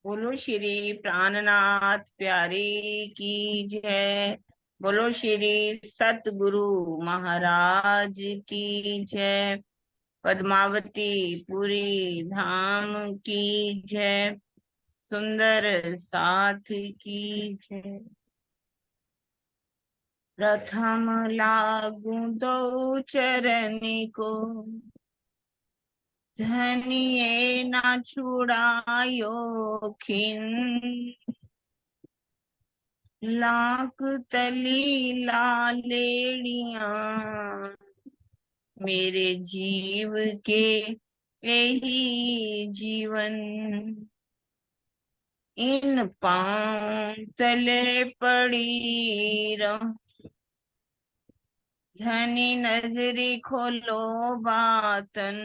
बोलो श्री प्राणनाथ प्यारे की जय। बोलो श्री सतगुरु महाराज की जय। पद्मावती पुरी धाम की जय। सुंदर साथ की जय। प्रथम लागू दो चरण को, धनिये ना छुड़ायो खिन। लाख तली लालेड़िया, मेरे जीव के यही जीवन। इन पांव तले पड़ी रहो, धनी नजरी खोलो बातन।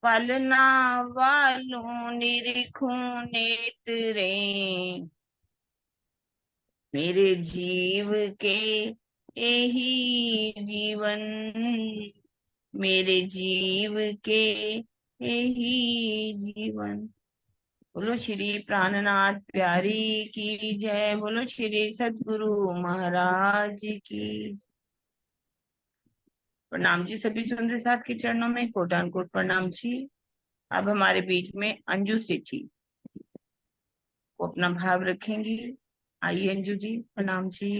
पलना वालों निरीखूं नेत्रे, मेरे जीव के यही जीवन। मेरे जीव के यही जीवन। बोलो श्री प्राणनाथ प्यारी की जय। बोलो श्री सतगुरु महाराज की। प्रणाम जी सभी सुंदर साथ के चरणों में कोटान कोट प्रणाम जी। अब हमारे बीच में अंजू सेठी वो अपना भाव रखेंगी। आइए अंजू जी, प्रणाम जी।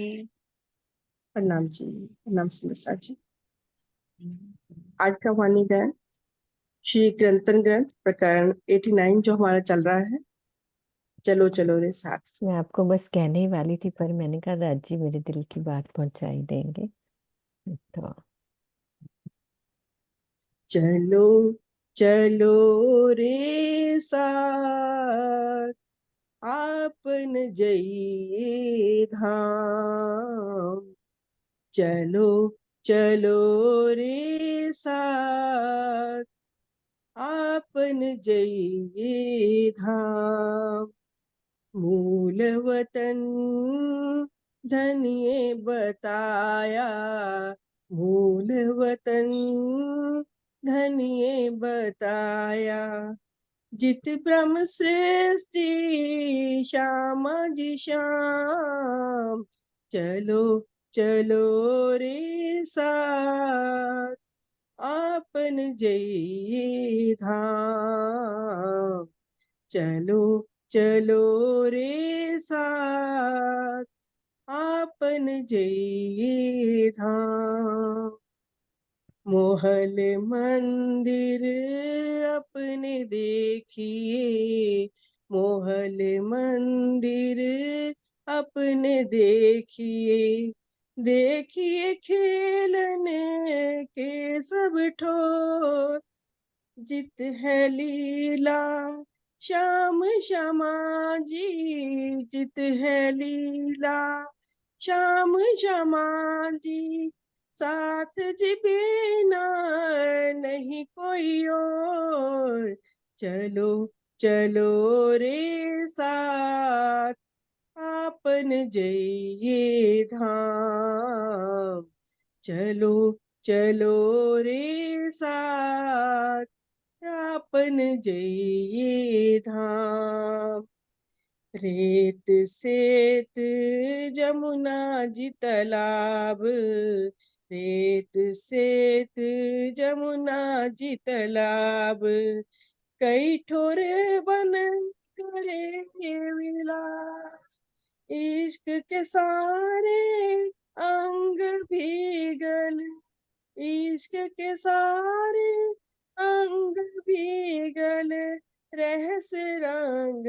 प्रणाम जी। प्रणाम सुमित्रा जी। आज का वाणी गायन श्री कीर्तन ग्रंथ प्रकरण 89 जो हमारा चल रहा है, चलो चलो रे साथ। मैं आपको बस कहने ही वाली थी, पर मैंने कहा राज जी मेरे दिल की बात पहुंचा ही देंगे। तो चलो चलो रे साथ, आपन जइए धाम। चलो चलो रे साथ, आपन जइए धाम। मूल वतन धनिये बताया, मूल वतन धनिये बताया। जित ब्रह्म सृष्टि श्यामा जी श्याम। चलो चलो रे साथ, आपन जइए धाम। चलो चलो रे साथ, आपन जइए धाम। मोहल मंदिर अपने देखिए, मोहल मंदिर अपने देखिए। देखिए खेलने के सब ठोर, जित है लीला श्याम श्यामा जी। जित है लीला श्याम श्यामा जी। साथ जी बिना नहीं कोई और। चलो चलो रे साथ, आपन जइए धाम। चलो चलो रे साथ, आपन जइए धाम। रेत सेत जमुना जी तालाब, रेत सेत जमुना जी तालाब। कई ठोर बन करे विलास, इश्क के सारे अंग भीगल। इश्क के सारे अंग भीगल, रहस रंग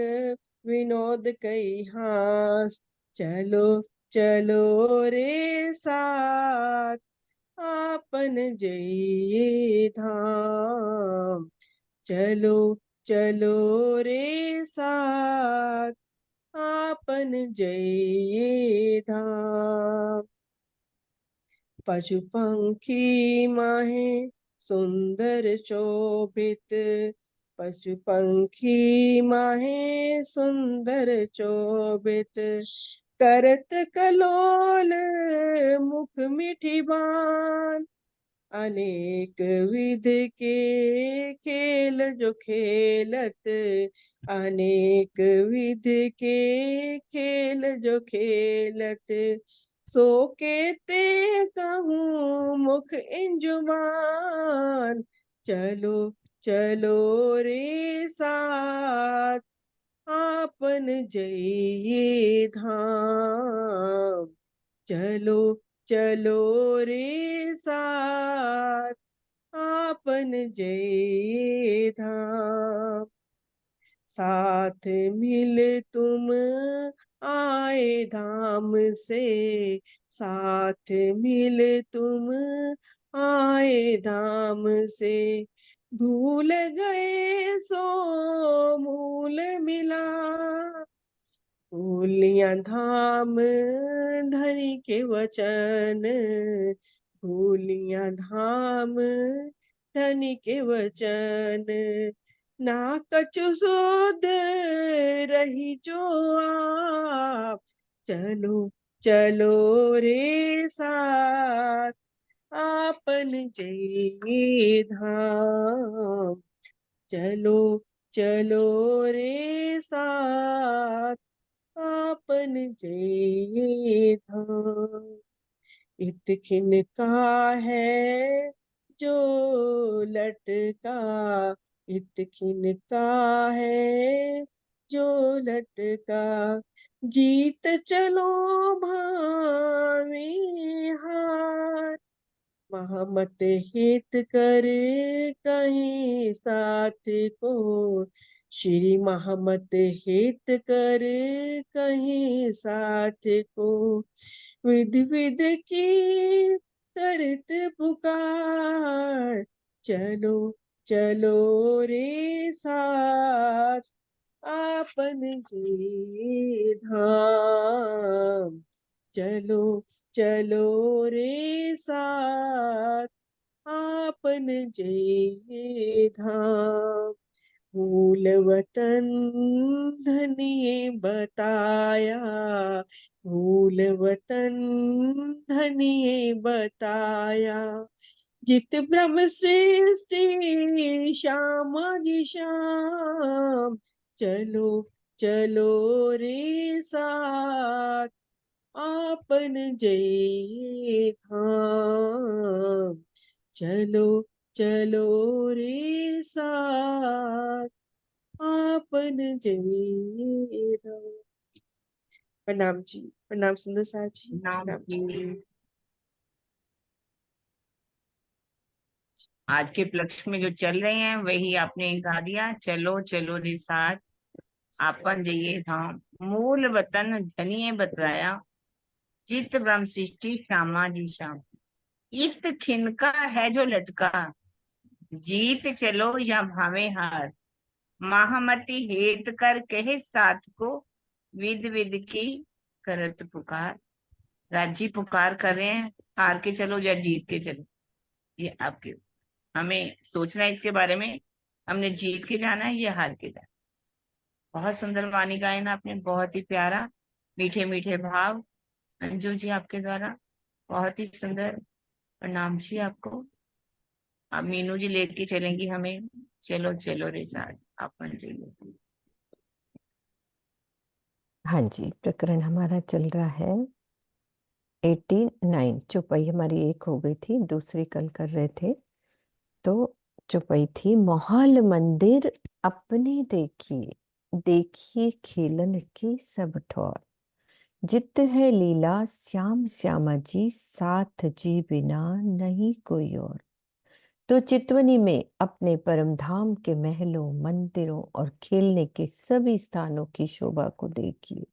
विनोद कई हास। चलो चलो रे साथ, आपन जइए धाम। चलो चलो रे साथ, आपन जइए धाम। पशु पंखी माहे सुंदर शोभित, पशु पंखी माहे सुंदर शोभित। करत कलोल मुख मीठी बान, अनेक विध के खेल जो खेलत, अनेक विध के खेल जो खेलत, सो केते कहूँ मुख इंजुमान, चलो चलो रे साथ आपन जइये धाम, चलो चलो रे साथ आपन जइये धाम, साथ मिल तुम आए धाम से, साथ मिल तुम आए धाम से, भूल गए सो मूल मिला, भूलिया धाम धनी के वचन, भूलिया धाम धनी के वचन, ना कछु सोध रही जो आप, चलो चलो रे साथ आपन जइये धाम, चलो चलो रे साथ आपन जइये धाम, इत खिन का है जो लटका, इत खिन का है जो लटका, जीत चलो भावी हार, महमत हित कर कहीं साथ को, श्री महमत हित कर कहीं साथ को, विध विध की करत पुकार, चलो चलो रे साथ आपन जी धाम, चलो चलो रे साथ आपन जइये धाम, मूल वतन धनिये बताया, मूल वतन धनिये बताया, जित ब्रह्म सृष्टि श्यामा जी श्याम, चलो चलो रे साथ आपन जइये धाम, चलो चलो रे साथ आपन जइये धाम। प्रणाम जी, प्रणाम सुंदर साथ जी, नाम प्रणाम जी। की आज के उपलक्ष्य में जो चल रहे हैं वही आपने गा दिया। चलो चलो रे साथ आपन जइये धाम, मूल वतन धनिये बतराया, चित ब्रह्म सृष्टि श्यामा जी श्याम, इत खिनका है जो लटका, जीत चलो या भावे हार, महामति हेत कर कहे साथ को, विद विद की करत पुकार। राजी पुकार कर रहे हैं, हार के चलो या जीत के चलो, ये आपके हमें सोचना है इसके बारे में। हमने जीत के जाना है या हार के जाना। बहुत सुंदर वाणी गायन आपने, बहुत ही प्यारा, मीठे मीठे भाव अंजू जी आपके द्वारा, बहुत ही सुंदर। प्रणाम जी आपको। अब मीनू जी लेके चलेंगी हमें, चलो चलो रे साथ अपन चलो। हाँ जी, प्रकरण हमारा चल रहा है 89। चौपाई हमारी एक हो गई थी, दूसरी कल कर रहे थे। तो चौपाई थी, मोहल मंदिर अपने देखिए, देखिए खेलन की सब ठौर, जित है लीला श्याम श्यामा जी, साथ जी बिना नहीं कोई और। तो चितवनी में अपने परम धाम के महलों, मंदिरों और खेलने के सभी स्थानों की शोभा को देखिए।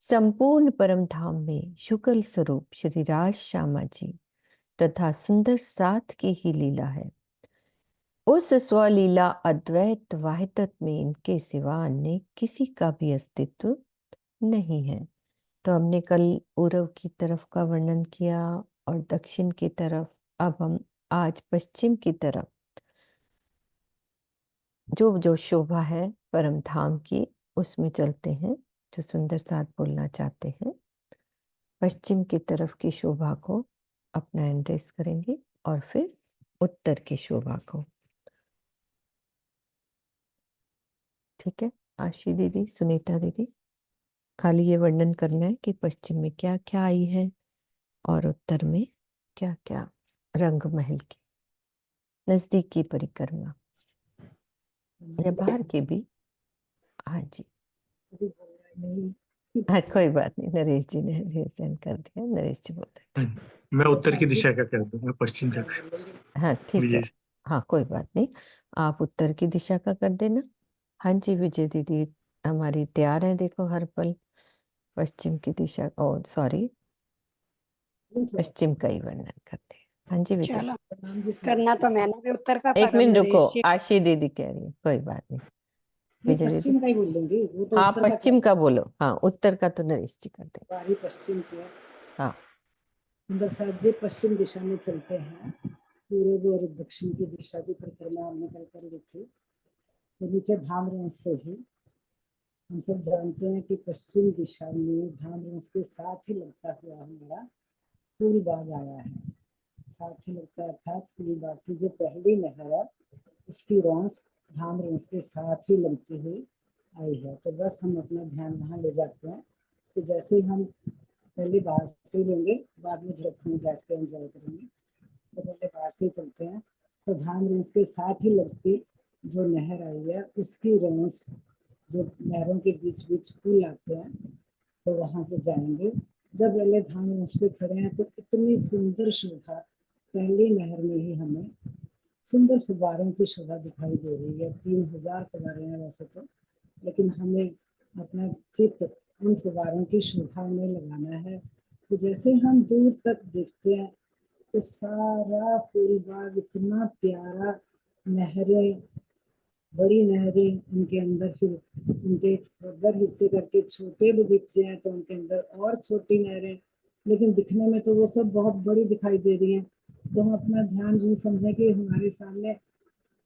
संपूर्ण परम धाम में शुक्ल स्वरूप श्री राज श्यामा जी तथा सुंदर साथ की ही लीला है। उस स्वलीला अद्वैत वाहिदत में इनके सिवा अन्य किसी का भी अस्तित्व नहीं है। तो हमने कल पूर्व की तरफ का वर्णन किया और दक्षिण की तरफ। अब हम आज पश्चिम की तरफ जो जो शोभा है परम धाम की, उसमें चलते हैं, जो सुंदर साथ बोलना चाहते हैं। पश्चिम की तरफ की शोभा को अपना एंड्रेस करेंगे। और फिर उत्तर की शोभा को। ठीक है आशी दीदी, सुनीता दीदी, खाली ये वर्णन करना है कि पश्चिम में क्या क्या आई है और उत्तर में क्या क्या। रंग महल की नजदीक की परिक्रमा या बाहर की भी। हाँ जी, हाँ कोई बात नहीं, नरेश जी ने रिसेंड कर दिया, नरेश जी बोल रहे। मैं उत्तर की दिशा का कर दूंगा, पश्चिम का। हाँ ठीक है, विजय। हाँ कोई बात नहीं, आप उत्तर की दिशा का कर देना। हाँ जी विजय दीदी हमारी तैयार है, देखो हर पल पश्चिम की दिशा, ओ सॉरी पश्चिम का ही वर्णन करते हैं। हाँ जी विजय। चलो करना तो मैंने भी उत्तर का, एक पर मिनट रुको, नरेश जी आशी दीदी कह रही है, कोई बात नहीं। विजय दीदी पश्चिम का ही बोल दूंगी, वो तो हाँ उत्तर का पश्चिम का बोलो, हाँ उत्तर का तो नरेश जी कर दे। बाहरी पश्चिम किया। हाँ सुंदर साथ जी पश्चिम दिशा में चलते हैं, पूर्व और दक्षिण की दिशा की परिक्रमा हमने कल कर ली थी। तो नीचे धाम रंश से ही हम सब जानते हैं कि पश्चिम दिशा में धाम रंश के साथ ही लगता हुआ हमारा फूल बाग आया है। साथ ही लगता है अर्थात फूल बाग की जो पहली नहर है उसकी रंश धाम रंश के साथ ही लगती हुई आई है। तो बस हम अपना ध्यान वहाँ ले जाते हैं। तो जैसे ही हम पहले बाहर से लेंगे, बाद में झड़प में बैठ के एंजॉय करेंगे, तो पहले बाहर से चलते हैं। तो धाम रंश के साथ ही लगती जो नहर आई है उसकी रंश, जो नहरों के बीच बीच पुल आते हैं, तो वहाँ पे जाएंगे। जब पहले धाम रंश पे खड़े हैं तो इतनी सुंदर शोभा पहली नहर में ही हमें सुंदर फुब्बारों की शोभा दिखाई दे रही है। 3000 फुब्बारे हैं वैसे तो, लेकिन हमें अपना चित्त उन फुब्बारों की शोभा में लगाना है। तो जैसे हम दूर तक देखते हैं तो सारा फूल बाग इतना प्यारा, नहरें, बड़ी नहरें, उनके अंदर फिर उनके फर्दर हिस्से करके छोटे बगीचे हैं तो उनके अंदर और छोटी नहरें, लेकिन दिखने में तो वो सब बहुत बड़ी दिखाई दे रही हैं। तो हम अपना ध्यान यूं समझें कि हमारे सामने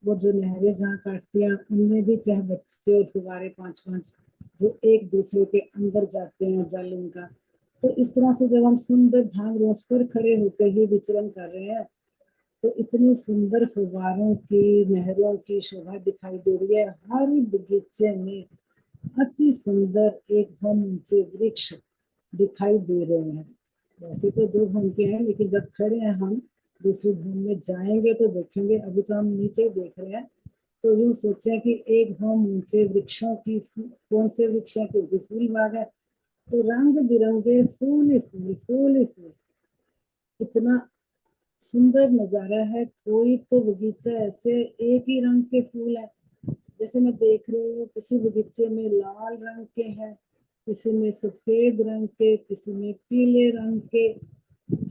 वो जो नहरें जहाँ काटती हैं उनमें भी चाहे बच्चे और फुवारे 5-5 जो एक दूसरे के अंदर जाते हैं जल उनका। तो इस तरह से जब हम सुंदर धाम रंश पर खड़े होकर ही विचरण कर रहे हैं तो इतनी सुंदर फुवारों की, नहरों की शोभा दिखाई दे रही है। हर बगीचे में अति सुंदर एक भवन ऊंचे वृक्ष दिखाई दे रहे हैं। वैसे तो 2 भवन के हैं, लेकिन जब खड़े हैं हम दूसरी भवन में जाएंगे तो देखेंगे। अभी तो हम नीचे देख रहे हैं, तो यूं सोचे कि एक भवन ऊंचे वृक्षों की, कौन से वृक्ष है, क्योंकि फूल बाग है तो रंग बिरंगे फूल ही फूल, फूल ही फूल, इतना सुंदर नजारा है। कोई तो बगीचा ऐसे एक ही रंग के फूल है, जैसे मैं देख रही हूँ किसी बगीचे में लाल रंग के हैं, किसी में सफेद रंग के, किसी में पीले रंग के,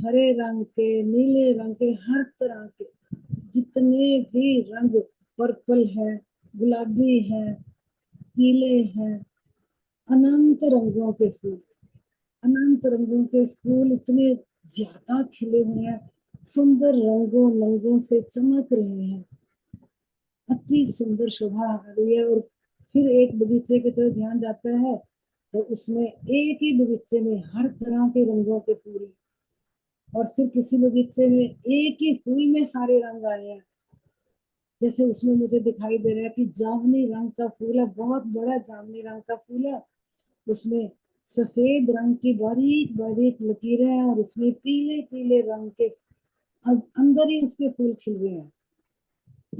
हरे रंग के, नीले रंग के, हर तरह के जितने भी रंग, पर्पल है, गुलाबी है, पीले हैं, अनंत रंगों के फूल, अनंत रंगों के फूल इतने ज्यादा खिले हुए हैं, सुंदर रंगों रंगों से चमक रहे हैं, अति सुंदर शोभा आ रही है। और फिर एक बगीचे की तरफ ध्यान जाता है तो उसमें एक ही बगीचे में हर तरह के रंगों के फूल, और फिर किसी बगीचे में एक ही फूल में सारे रंग आए हैं। जैसे उसमें मुझे दिखाई दे रहा है कि जामुनी रंग का फूल है, बहुत बड़ा जामुनी रंग का फूल है, उसमें सफेद रंग की बारीक बारीक लकीरें हैं, और उसमें पीले पीले रंग के अंदर ही उसके फूल खिल रहे हैं।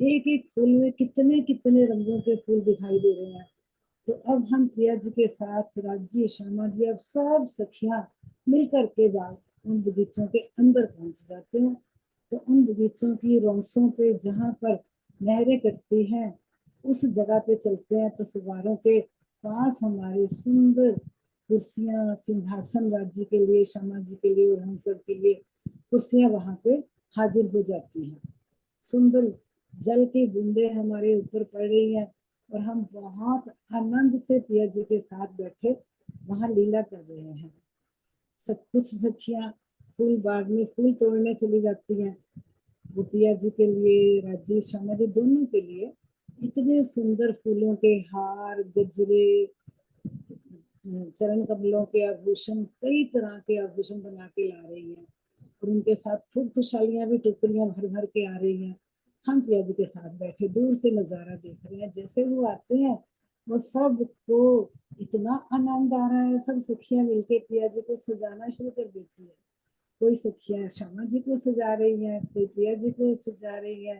एक एक फूल में कितने कितने रंगों के फूल दिखाई दे रहे हैं। तो अब हम प्रिया जी के साथ राज्य श्यामा जी, अब सब सखियां मिलकर के बाद उन बगीचों के अंदर पहुंच जाते हैं। तो उन बगीचों की रौसों पे जहाँ पर नहरें कटती हैं उस जगह पे चलते हैं। तो फुवारों के पास हमारे सुंदर कुर्सियां, सिंहासन राज्य के लिए, श्यामा जी के लिए और हम सब के लिए कुर्सियां वहां पे हाजिर हो जाती हैं। सुंदर जल की बूंदे हमारे ऊपर पड़ रही हैं और हम बहुत आनंद से पिया जी के साथ बैठे वहां लीला कर रहे हैं। सब कुछ सखियां फूल बाग में फूल तोड़ने चली जाती हैं, वो पिया जी के लिए, राजेश शर्मा जी दोनों के लिए इतने सुंदर फूलों के हार, गजरे, चरण कमलों के आभूषण, कई तरह के आभूषण बना के ला रही हैं। और उनके साथ खूब खुशहालियां भी टोकरियां भर भर के आ रही हैं। हम पिया जी के साथ बैठे दूर से नजारा देख रहे हैं। जैसे वो आते हैं वो सबको इतना आनंद आ रहा है। सब सखियां मिलके पिया जी को सजाना शुरू कर देती है। कोई सखियां श्यामा जी को सजा रही है, कोई प्रिया जी को सजा रही है।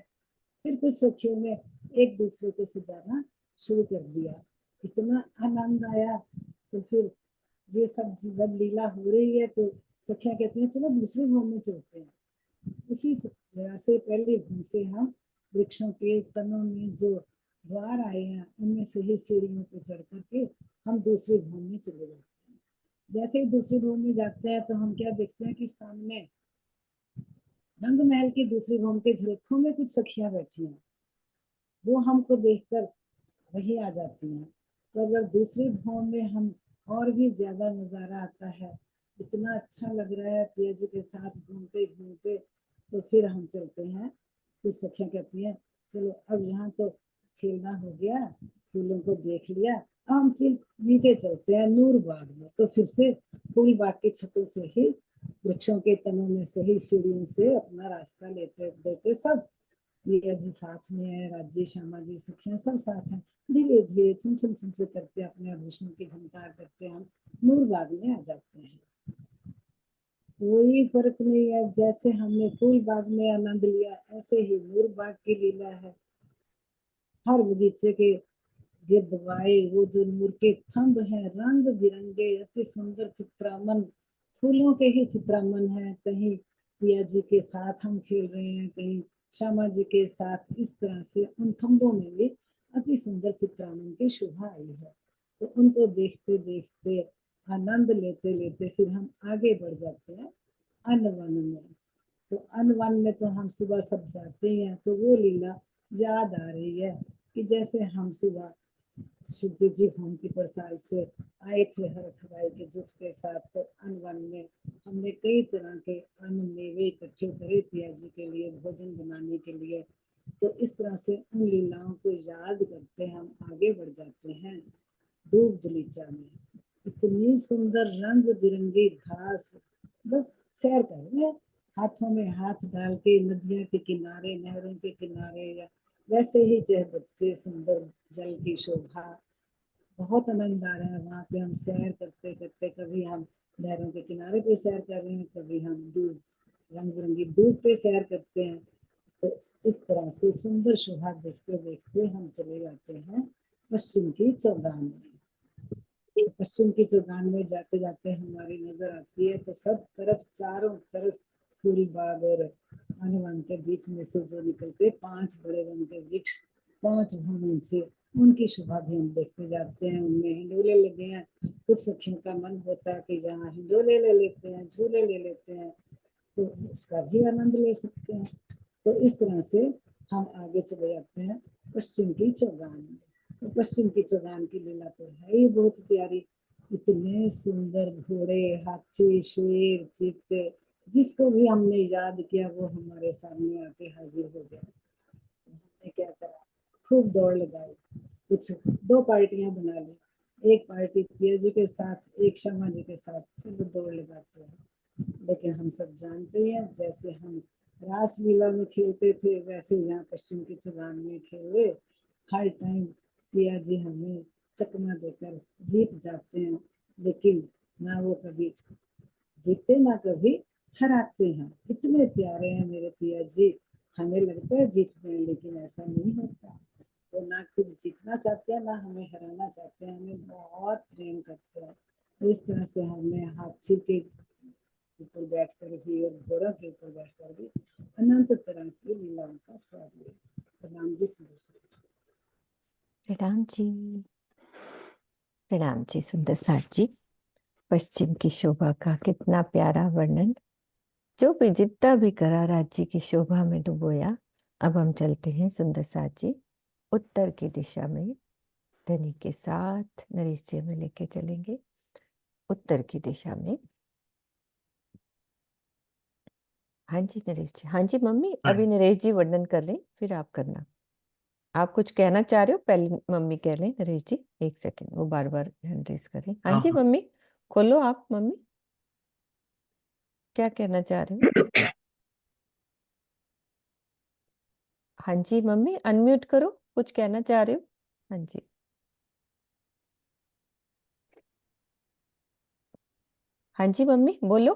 फिर कुछ सखियों ने एक दूसरे को सजाना शुरू कर दिया। इतना आनंद आया। तो फिर ये सब जब लीला हो रही है तो सखियां कहती हैं चलो दूसरे भवन में चलते हैं। उसी जगह से पहले भवन से हम वृक्षों के तनों में जो द्वार आए हैं उनमें से ही सीढ़ियों पे चढ़ करके हम दूसरे भवन में चले जाते हैं। जैसे ही दूसरे भवन में जाते हैं तो हम क्या देखते हैं कि सामने रंग महल के दूसरे भवन के झलकों में कुछ सखियां बैठी हैं। वो हमको देखकर वही आ जाती हैं। तो अगर दूसरे भवन में हम और भी ज्यादा नजारा आता है, इतना अच्छा लग रहा है प्रिया जी के साथ घूमते घूमते, तो फिर हम चलते हैं। कुछ सखियां कहती हैं चलो अब यहाँ तो खेलना हो गया, फूलों को देख लिया, अब हम नीचे चलते हैं नूर बाग में। तो फिर से फूल बाग की छतों से ही वृक्षों के तनों में से ही सीढ़ियों से अपना रास्ता लेते देते सब प्रिया जी साथ में है, राजी श्यामा जी सखियां सब साथ हैं। धीरे धीरे छम छम छम छम करते अपने आभूषणों की झनकार करते हम नूर बाग में आ जाते हैं। कोई फर्क नहीं है, जैसे हमने फूल बाग में आनंद लिया ऐसे ही नूर बाग की लीला है। हर बगीचे के गिरदवाए वो जो नूर के थंब हैं रंग बिरंगे अति सुंदर चित्रामन, फूलों के ही चित्रामन है। कहीं प्रिया जी के साथ हम खेल रहे हैं, कहीं श्यामा जी के साथ। इस तरह से उन थंबों में भी अति सुंदर चित्रामन की शोभा आई है। तो उनको देखते देखते आनंद लेते लेते फिर हम आगे बढ़ जाते हैं अनवन में। तो अनवन में तो हम सुबह सब जाते हैं तो वो लीला याद आ रही है कि जैसे हम सुबह सिद्धि जी भवन की प्रसाद से आए थे हर खवाई के जुट के साथ। तो अनवन में हमने कई तरह के अन्न मेवे इकट्ठे करे पिया जी के लिए भोजन बनाने के लिए। तो इस तरह से उन लीलाओं को याद करते हम आगे बढ़ जाते हैं धूप दलीचा में। इतनी सुंदर रंग बिरंगी घास, बस सैर कर रहे हैं हाथों में हाथ डाल के नदियों के किनारे नहरों के किनारे, या वैसे ही चाहे बच्चे सुंदर जल की शोभा। बहुत आनंद आ रहा है वहाँ पे हम सैर करते करते। कभी हम नहरों के किनारे पे सैर कर रहे हैं, कभी हम दूर रंग बिरंगी धूप पे सैर करते हैं। तो इस तरह से सुंदर शोभा देखते देखते हम चले जाते हैं पश्चिम की चौगान में। पश्चिम की चौगान में जाते जाते हमारी नजर आती है तो सब तरफ चारों तरफ फूल बाग और अनवन के बीच में से जो निकलते 5 बड़े रंग के वृक्ष 5 भवन ऊंचे, उनकी शोभा भी हम देखते जाते हैं। उनमें हिंडोले लगे हैं। कुछ सखियों का मन होता है कि यहाँ हिंडोले ले लेते हैं, झूले ले लेते हैं, तो उसका भी आनंद ले सकते हैं। तो इस तरह से हम आगे चले जाते हैं पश्चिम की चौगान में। तो पश्चिम की चौगान की लीला तो है ही बहुत प्यारी। इतने सुंदर घोड़े, हाथी, शेर, चीते, जिसको भी हमने याद किया वो हमारे सामने आके हाजिर हो गया। हमने क्या करा, खूब दौड़ लगाई। कुछ 2 पार्टियां बना ली, एक पार्टी प्रिया जी के साथ, एक श्यामा जी के साथ, सब दौड़ लगाते हैं। लेकिन हम सब जानते हैं जैसे हम रासलीला में खेलते थे वैसे यहाँ पश्चिम की चौगान में खेले। हर टाइम प्रिया जी हमें चकमा देकर जीत जाते हैं, लेकिन ना वो कभी जीतते ना कभी हराते हैं। इतने प्यारे हैं मेरे प्रिया जी, हमें लगता है जीतते हैं लेकिन ऐसा नहीं होता। वो ना खुद जीतना चाहते हैं ना हमें हराना चाहते हैं, हमें बहुत प्रेम करते हैं। तो इस तरह से हमने हाथी के ऊपर बैठकर भी और घोड़ा के ऊपर बैठकर भी अनंत तरह की लीलाओं का स्वाद लिया। प्रणाम जी सुंदर प्रणाम जी। प्रणाम जी सुंदर साथ जी। पश्चिम की शोभा का कितना प्यारा वर्णन, जो भी जितना भी करा राज्य की शोभा में डुबोया। अब हम चलते हैं सुंदर साथ जी उत्तर की दिशा में। धनी के साथ नरेश जी में लेके चलेंगे उत्तर की दिशा में। हाँ जी नरेश जी। हाँ जी मम्मी, अभी नरेश जी वर्णन कर लें फिर आप करना। आप कुछ कहना चाह रहे हो, पहले मम्मी कह लें। नरेश जी 1 सेकंड, वो बार बार हैंड रेस करें। हाँ जी हाँ। मम्मी, खोलो आप मम्मी। क्या कहना चाह रहे हो? हाँ जी मम्मी, अनम्यूट करो, कुछ कहना चाह रहे हो? हाँ जी। हाँ जी मम्मी बोलो।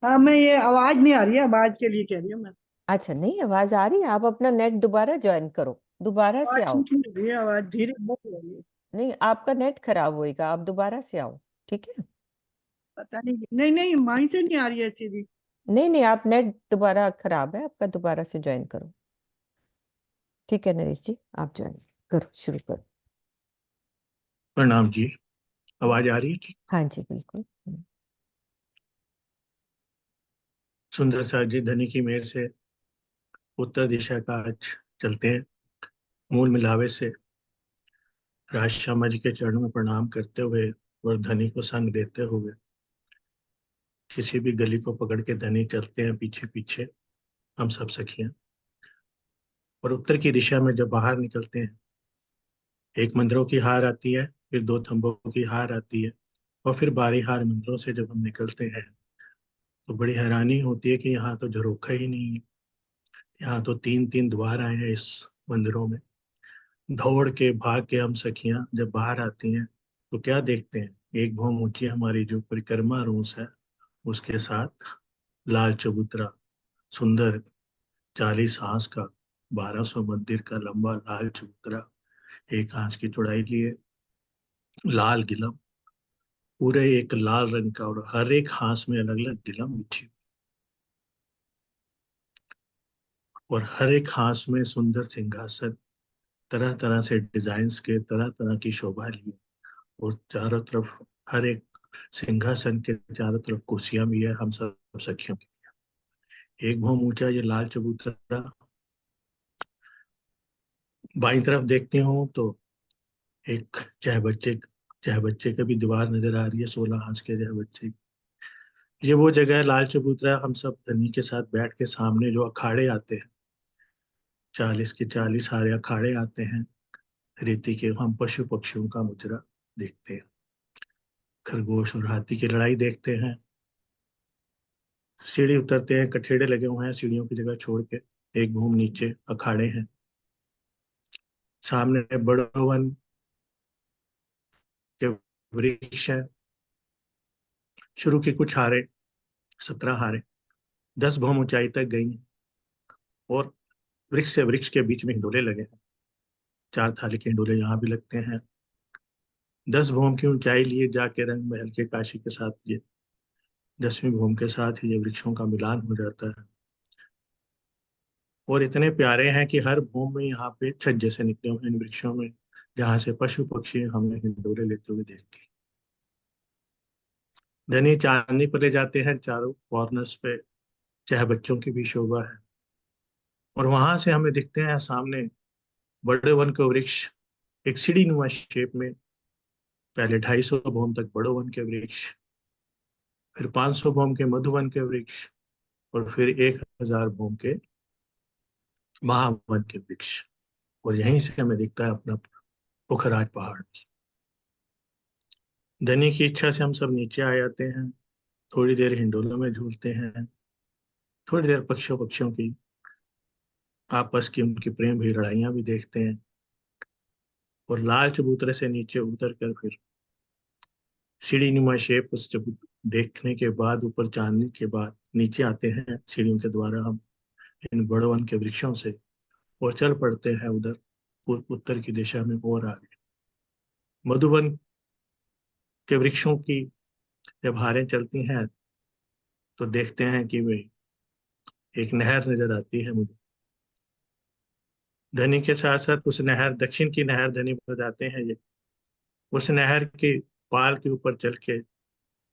हाँ, मैं ये आवाज नहीं आ रही है, आवाज के लिए कह रही हूँ मैं। अच्छा, नहीं आवाज आ रही है, आप अपना नेट दोबारा ज्वाइन करो, दोबारा से आवाज आओ। ठीक नहीं हो रही है, आवाज धीरे बहुत हो रही है। नहीं, आपका नेट खराब होएगा, आप दोबारा से आओ, ठीक है? पता नहीं, नहीं नहीं, माही से नहीं आ रही है ऐसी भी। नहीं नहीं, आप नेट दोबारा खराब है आपका, दोबारा से ज्वाइन करो। ठीक है नरेश जी, आप ज्वाइन करो, शुरू करो। प्रणाम जी। आवाज आ रही है ठीक? हाँ जी बिल्कुल। सुंदर सा जी, धनी की मेहर से उत्तर दिशा का आज चलते हैं। मूल मिलावे से राज श्यामा जी के चरणों में प्रणाम करते हुए और धनी को संग देते हुए किसी भी गली को पकड़ के धनी चलते हैं पीछे पीछे, हम सब सखियां। और उत्तर की दिशा में जब बाहर निकलते हैं, एक मंदिरों की हार आती है, फिर दो थंबों की हार आती है, और फिर बारी हार मंदिरों से जब हम निकलते हैं तो बड़ी हैरानी होती है कि यहाँ तो झरोखा ही नहीं है। यहाँ तो तीन तीन द्वार आए हैं इस मंदिरों में। दौड़ के भाग के हम सखियां जब बाहर आती हैं तो क्या देखते हैं, एक भौम ऊंची हमारी जो परिक्रमा रोस है, उसके साथ लाल चबूतरा, सुंदर 40 हांस का, 1200 मंदिर का लंबा लाल चबूतरा, 1 हांस की चौड़ाई लिए, लाल गिलम, पूरे एक लाल रंग का, और हर एक हांस में अलग अलग गिलम बिछी हुई, और हर एक हांस में सुंदर सिंहासन, तरह तरह से डिजाइन्स के, तरह तरह की शोभा लिए, और चारों तरफ हर एक सिंहासन के चारों तरफ कुर्सियां भी है हम सब सखियों की। एक भौम ऊंचा ये लाल चबूतरा, बाईं तरफ देखते हो तो एक चाहे बच्चे का भी दीवार नजर आ रही है, 16 हांस के चाहे बच्चे। ये वो जगह है लाल चबूतरा, हम सब धनी के साथ बैठ के सामने जो अखाड़े आते हैं, 40 के 40 सारे अखाड़े आते हैं रीति के, हम पशु पक्षियों का मुजरा देखते हैं, खरगोश और हाथी की लड़ाई देखते हैं। सीढ़ी उतरते हैं, कठेड़े लगे हुए हैं सीढ़ियों की जगह छोड़ के, एक घूम नीचे अखाड़े हैं, सामने बड़वन के वृक्ष है। शुरू की कुछ हारे, 17 हारे 10 भौम ऊंचाई तक गई हैं, और वृक्ष से वृक्ष के बीच में हिंडोले लगे हैं, 4 थाली के हिंडोले यहाँ भी लगते हैं। 10 भौम की ऊंचाई लिए जाके रंग महल के काशी के साथ ये 10वीं भौम के साथ ही ये वृक्षों का मिलान हो जाता है, और इतने प्यारे हैं कि हर भूमि में यहाँ पे छज्जे से निकले हुए इन वृक्षों में, जहाँ से पशु पक्षी हमें हिंडोले लेते हुए देखते हैं। धनी चांदनी पर ले जाते हैं चारों कॉर्नर्स पे, चाहे बच्चों की भी शोभा है, और वहां से हमें दिखते हैं सामने बड़े वन के वृक्ष, एक सीढ़ी नुमा शेप में, पहले 250 भौम तक बड़ो वन के वृक्ष, फिर 500 भौम के मधुवन के वृक्ष, और फिर 1000 भौम के महावन के वृक्ष, और यहीं से हमें दिखता है अपना पुखराज पहाड़। धनी की इच्छा से हम सब नीचे आ जाते हैं, थोड़ी देर हिंडोलों में झूलते हैं, थोड़ी देर पक्षियों पक्षियों की आपस की उनकी प्रेम भरी लड़ाइयां भी देखते हैं, और लाल चबूतरे से नीचे उतर कर फिर सीढ़ी नुमा शेप उस देखने के बाद, ऊपर चांदनी के बाद नीचे आते हैं सीढ़ियों के द्वारा हम इन बड़ो वन के वृक्षों से, और चल पड़ते हैं उधर उत्तर की दिशा में और आगे। मधुवन के वृक्षों की जब हारें चलती हैं तो देखते हैं कि वे एक नहर नजर आती है मुझे। धनी के साथ साथ उस नहर, दक्षिण की नहर धनी बताते हैं ये, उस नहर के पाल के ऊपर चल के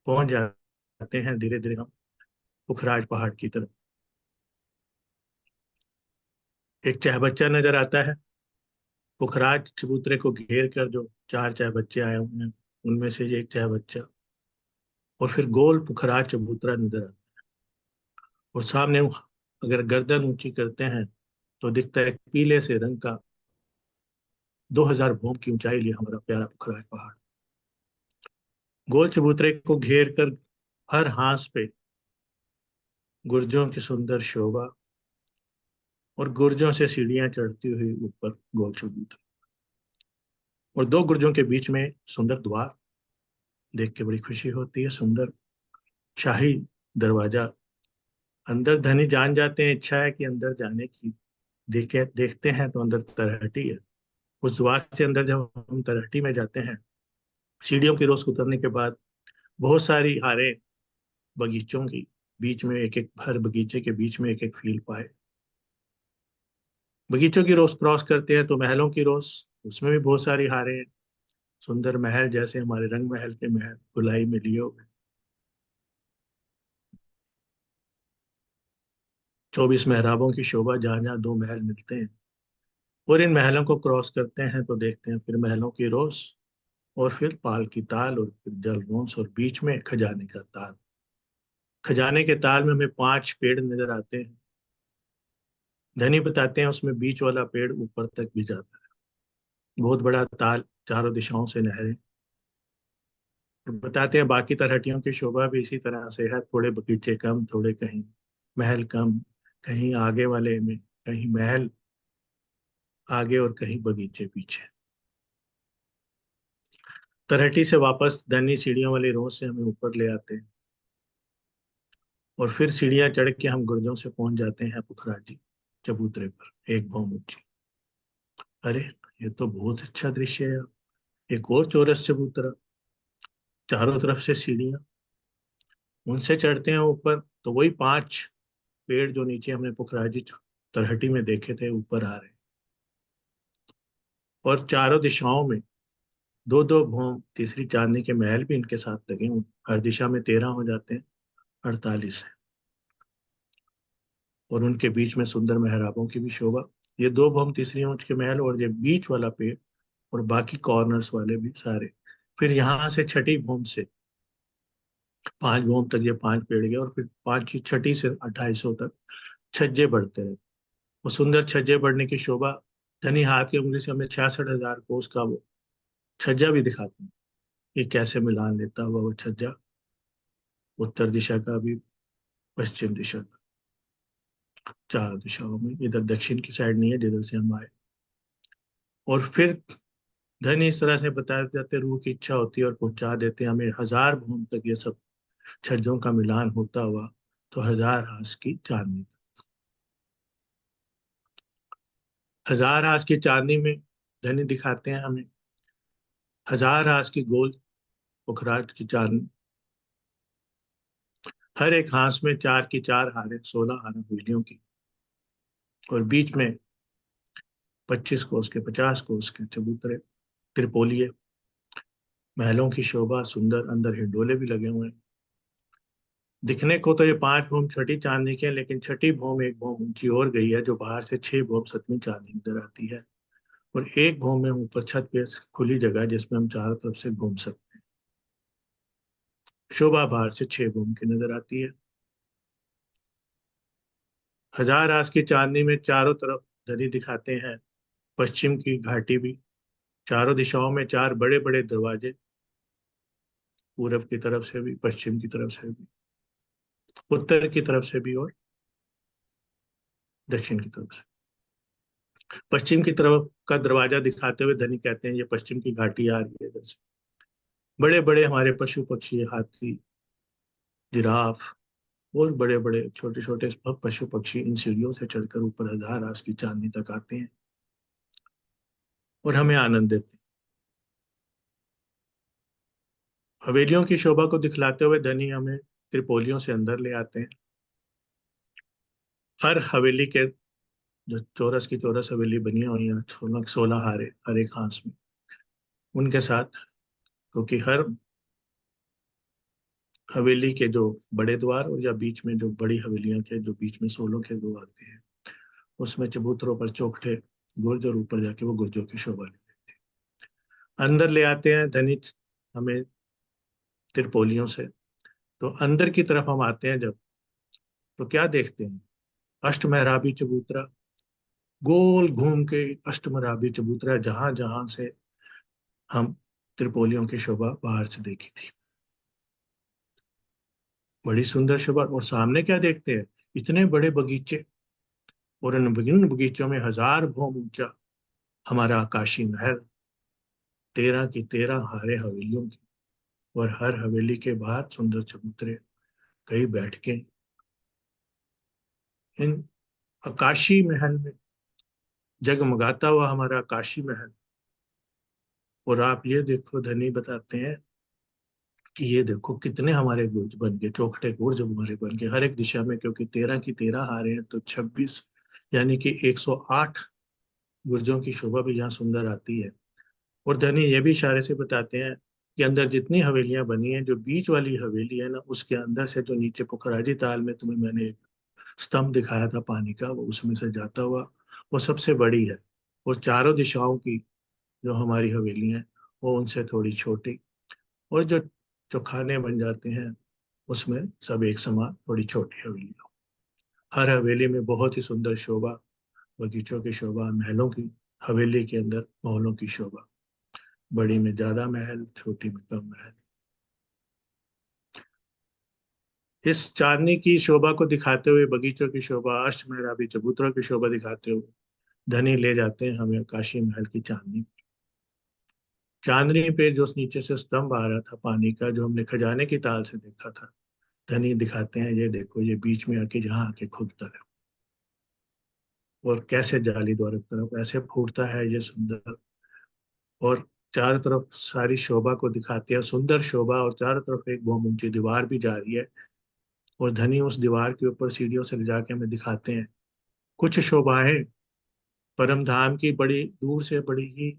पहुंच जाते हैं धीरे धीरे हम पुखराज पहाड़ की तरफ। एक चहबच्चा नजर आता है, पुखराज चबूतरे को घेर कर जो 4 चहबच्चे आए हुए हैं उनमें से ये एक चहबच्चा, और फिर गोल पुखराज चबूतरा नजर आता है, और सामने अगर गर्दन ऊंची करते हैं तो दिखता है पीले से रंग का 2000 भौम की ऊंचाई लिए हमारा प्यारा पुखराज पहाड़। गोल चबूतरे को घेर कर हर हांस पे गुर्जों की सुंदर शोभा, और गुर्जों से सीढ़ियां चढ़ती हुई ऊपर गोल चबूतरा, और दो गुर्जों के बीच में सुंदर द्वार। देख के बड़ी खुशी होती है। सुंदर शाही दरवाजा। अंदर धनी जान जाते हैं, इच्छा है कि अंदर जाने की। देखते हैं तो अंदर तरहटी है। उस द्वार से अंदर जब हम तरहटी में जाते हैं, सीढ़ियों की रोज उतरने के बाद बहुत सारी हारें बगीचों की, बीच में एक एक, हर बगीचे के बीच में एक एक फील पाए। बगीचों की रोज क्रॉस करते हैं तो महलों की रोज, उसमें भी बहुत सारी हारें हैं। सुंदर महल, जैसे हमारे रंग महल के महल गुलाई में लिए हुए। 24 मेहराबों की शोभा, जहाँ जहाँ दो महल मिलते हैं। और इन महलों को क्रॉस करते हैं तो देखते हैं फिर महलों की रोस, और फिर पाल की ताल, और फिर जलरोंस, और बीच में खजाने का ताल। खजाने के ताल में हमें 5 पेड़ नजर आते हैं। धनी बताते हैं उसमें बीच वाला पेड़ ऊपर तक भी जाता है। बहुत बड़ा ताल, चारों दिशाओं से नहरें। बताते हैं बाकी तलहटियों की शोभा भी इसी तरह से है। थोड़े बगीचे कम, थोड़े कहीं महल कम, कहीं आगे वाले में कहीं महल आगे और कहीं बगीचे पीछे। तलहटी से वापस धनी सीढ़ियों वाली रोड से हमें ऊपर ले आते हैं, और फिर सीढ़ियां चढ़ के हम गुर्जों से पहुंच जाते हैं पुखराजी चबूतरे पर, एक भौम ऊंची। अरे, ये तो बहुत अच्छा दृश्य है। एक और चौरस चबूतरा, चारों तरफ से सीढ़ियां। उनसे चढ़ते हैं ऊपर तो वही 5 पेड़ जो नीचे हमने पुखराजी तरहटी में देखे थे, ऊपर आ रहे हैं। और चारों दिशाओं में दो दो भौम, तीसरी चांदनी के महल भी इनके साथ लगे हुए। हर दिशा में 13 हो जाते हैं, 48 है। और उनके बीच में सुंदर मेहराबों की भी शोभा। ये दो भौम, तीसरी ऊंच के महल, और ये बीच वाला पेड़, और बाकी कॉर्नर्स वाले भी सारे। फिर यहाँ से छठी भूम से 5 भूम तक ये 5 पेड़ गए, और फिर 5 छठी से 2800 तक छज्जे बढ़ते रहे। वो सुंदर छज्जे बढ़ने की शोभा, धनी हाथ की उंगली से हमें 66,000 कोस का वो छज्जा भी दिखाते हैं। ये कैसे मिलान लेता हुआ वो छज्जा, उत्तर दिशा का भी, पश्चिम दिशा का, चारों दिशाओं में। इधर दक्षिण की साइड नहीं है जिधर से हम आए। और फिर धनी इस तरह से बताते जाते, रूह की इच्छा होती है और पहुंचा देते हैं हमें 1000 भूम तक। ये सब छज्जों का मिलान होता हुआ तो 1000 हास की चांदनी। 1000 हास की चांदनी में धनी दिखाते हैं हमें 1000 हास की गोल पुखराज की चांदनी। हर एक हांस में 4 की 4 हारें, 16 हारें हवेलियों की, और बीच में 25 कोस के, 50 कोस के चबूतरे, त्रिपोलिये। महलों की शोभा सुंदर, अंदर हिंडोले भी लगे हुए हैं। दिखने को तो ये 5 भूम छठी चांदनी के हैं, लेकिन छठी भूम एक भूम ऊंची और गई है, जो बाहर से 6 भूम 7वीं चांदनी नजर आती है। और एक भूम में ऊपर छत पे खुली जगह है, जिसमें हम चारों तरफ से घूम सकते हैं। शोभा बाहर से 6 भूम की नजर आती है। 1000 हास की चांदनी में चारों तरफ धनी दिखाते हैं पश्चिम की घाटी भी, चारों दिशाओं में 4 बड़े बड़े दरवाजे, पूरब की तरफ से भी, पश्चिम की तरफ से भी, उत्तर की तरफ से भी, और दक्षिण की तरफ से। पश्चिम की तरफ का दरवाजा दिखाते हुए धनी कहते हैं, ये पश्चिम की घाटी आ रही है इधर से। बड़े बड़े हमारे पशु पक्षी, हाथी, जिराफ, और बड़े बड़े छोटे छोटे पशु पक्षी इन सीढ़ियों से चढ़कर ऊपर 1000 हास की चांदनी तक आते हैं और हमें आनंद देते हैं। हवेलियों की शोभा को दिखलाते हुए धनी हमें त्रिपोलियों से अंदर ले आते हैं। हर हवेली के, जो चौरस की चौरस हवेली बनी हुई है, 16 हारे हर एक हांस में, उनके साथ, क्योंकि हर हवेली के जो बड़े द्वार, और या बीच में जो बड़ी हवेलियां के जो बीच में 16 के दो आते हैं, उसमें चबूतरों पर चौखटे गुर्ज, और ऊपर जाके वो गुर्जों की शोभा ले लेते हैं। अंदर ले आते हैं धनी हमें त्रिपोलियों से। तो अंदर की तरफ हम आते हैं जब, तो क्या देखते हैं? अष्टमेहराबी चबूतरा, गोल घूम के अष्टमेहराबी चबूतरा, जहां जहां से हम त्रिपोलियों की शोभा बाहर से देखी थी। बड़ी सुंदर शोभा। और सामने क्या देखते हैं, इतने बड़े बगीचे, और इन बगीचों में 1000 भौम ऊंचा हमारा आकाशी महल, 13 की 13 हारे हवेलियों की, और हर हवेली के बाहर सुंदर चबूतरे, कई बैठकें। इन आकाशी महल में जगमगाता हुआ हमारा आकाशी महल। और आप ये देखो, धनी बताते हैं कि ये देखो कितने हमारे गुर्ज बन गए, चौखटे गुर्ज हमारे बन गए हर एक दिशा में, क्योंकि 13 की 13 हारे हैं तो 26, यानी कि 108 गुर्जों की शोभा भी यहाँ सुंदर आती है। और धनी ये भी इशारे से बताते हैं कि अंदर जितनी हवेलियां बनी हैं, जो बीच वाली हवेली है ना, उसके अंदर से जो नीचे पुखराजी ताल में तुम्हें मैंने एक स्तंभ दिखाया था पानी का, वो उसमें से जाता हुआ वो सबसे बड़ी है। और चारों दिशाओं की जो हमारी हवेली हैं वो उनसे थोड़ी छोटी, और जो चौखाने बन जाते हैं उसमें सब एक समान थोड़ी छोटी हवेली। हर हवेली में बहुत ही सुंदर शोभा, बगीचों की शोभा, महलों की, हवेली के अंदर महलों की शोभा, बड़ी में ज्यादा महल, छोटी में कम महल। इस चांदनी की शोभा को दिखाते हुए, बगीचों की शोभा, अष्टमेहराबी चबूतरों की शोभा दिखाते हुए धनी ले जाते हैं हमें काशी महल की चांदनी। चांदनी पे जो नीचे से स्तंभ आ रहा था पानी का, जो हमने खजाने की ताल से देखा था, धनी दिखाते हैं ये देखो, ये बीच में आके जहाँ आके खुलता है, और कैसे जाली द्वार तरफ ऐसे फूटता है ये सुंदर, और चारों तरफ सारी शोभा को दिखाते हैं, सुंदर शोभा। और चारों तरफ एक बहुत ऊंची दीवार भी जा रही है, और धनी उस दीवार के ऊपर सीढ़ियों से ले जाके हमें दिखाते हैं कुछ शोभाएं परम धाम की, बड़ी दूर से, बड़ी ही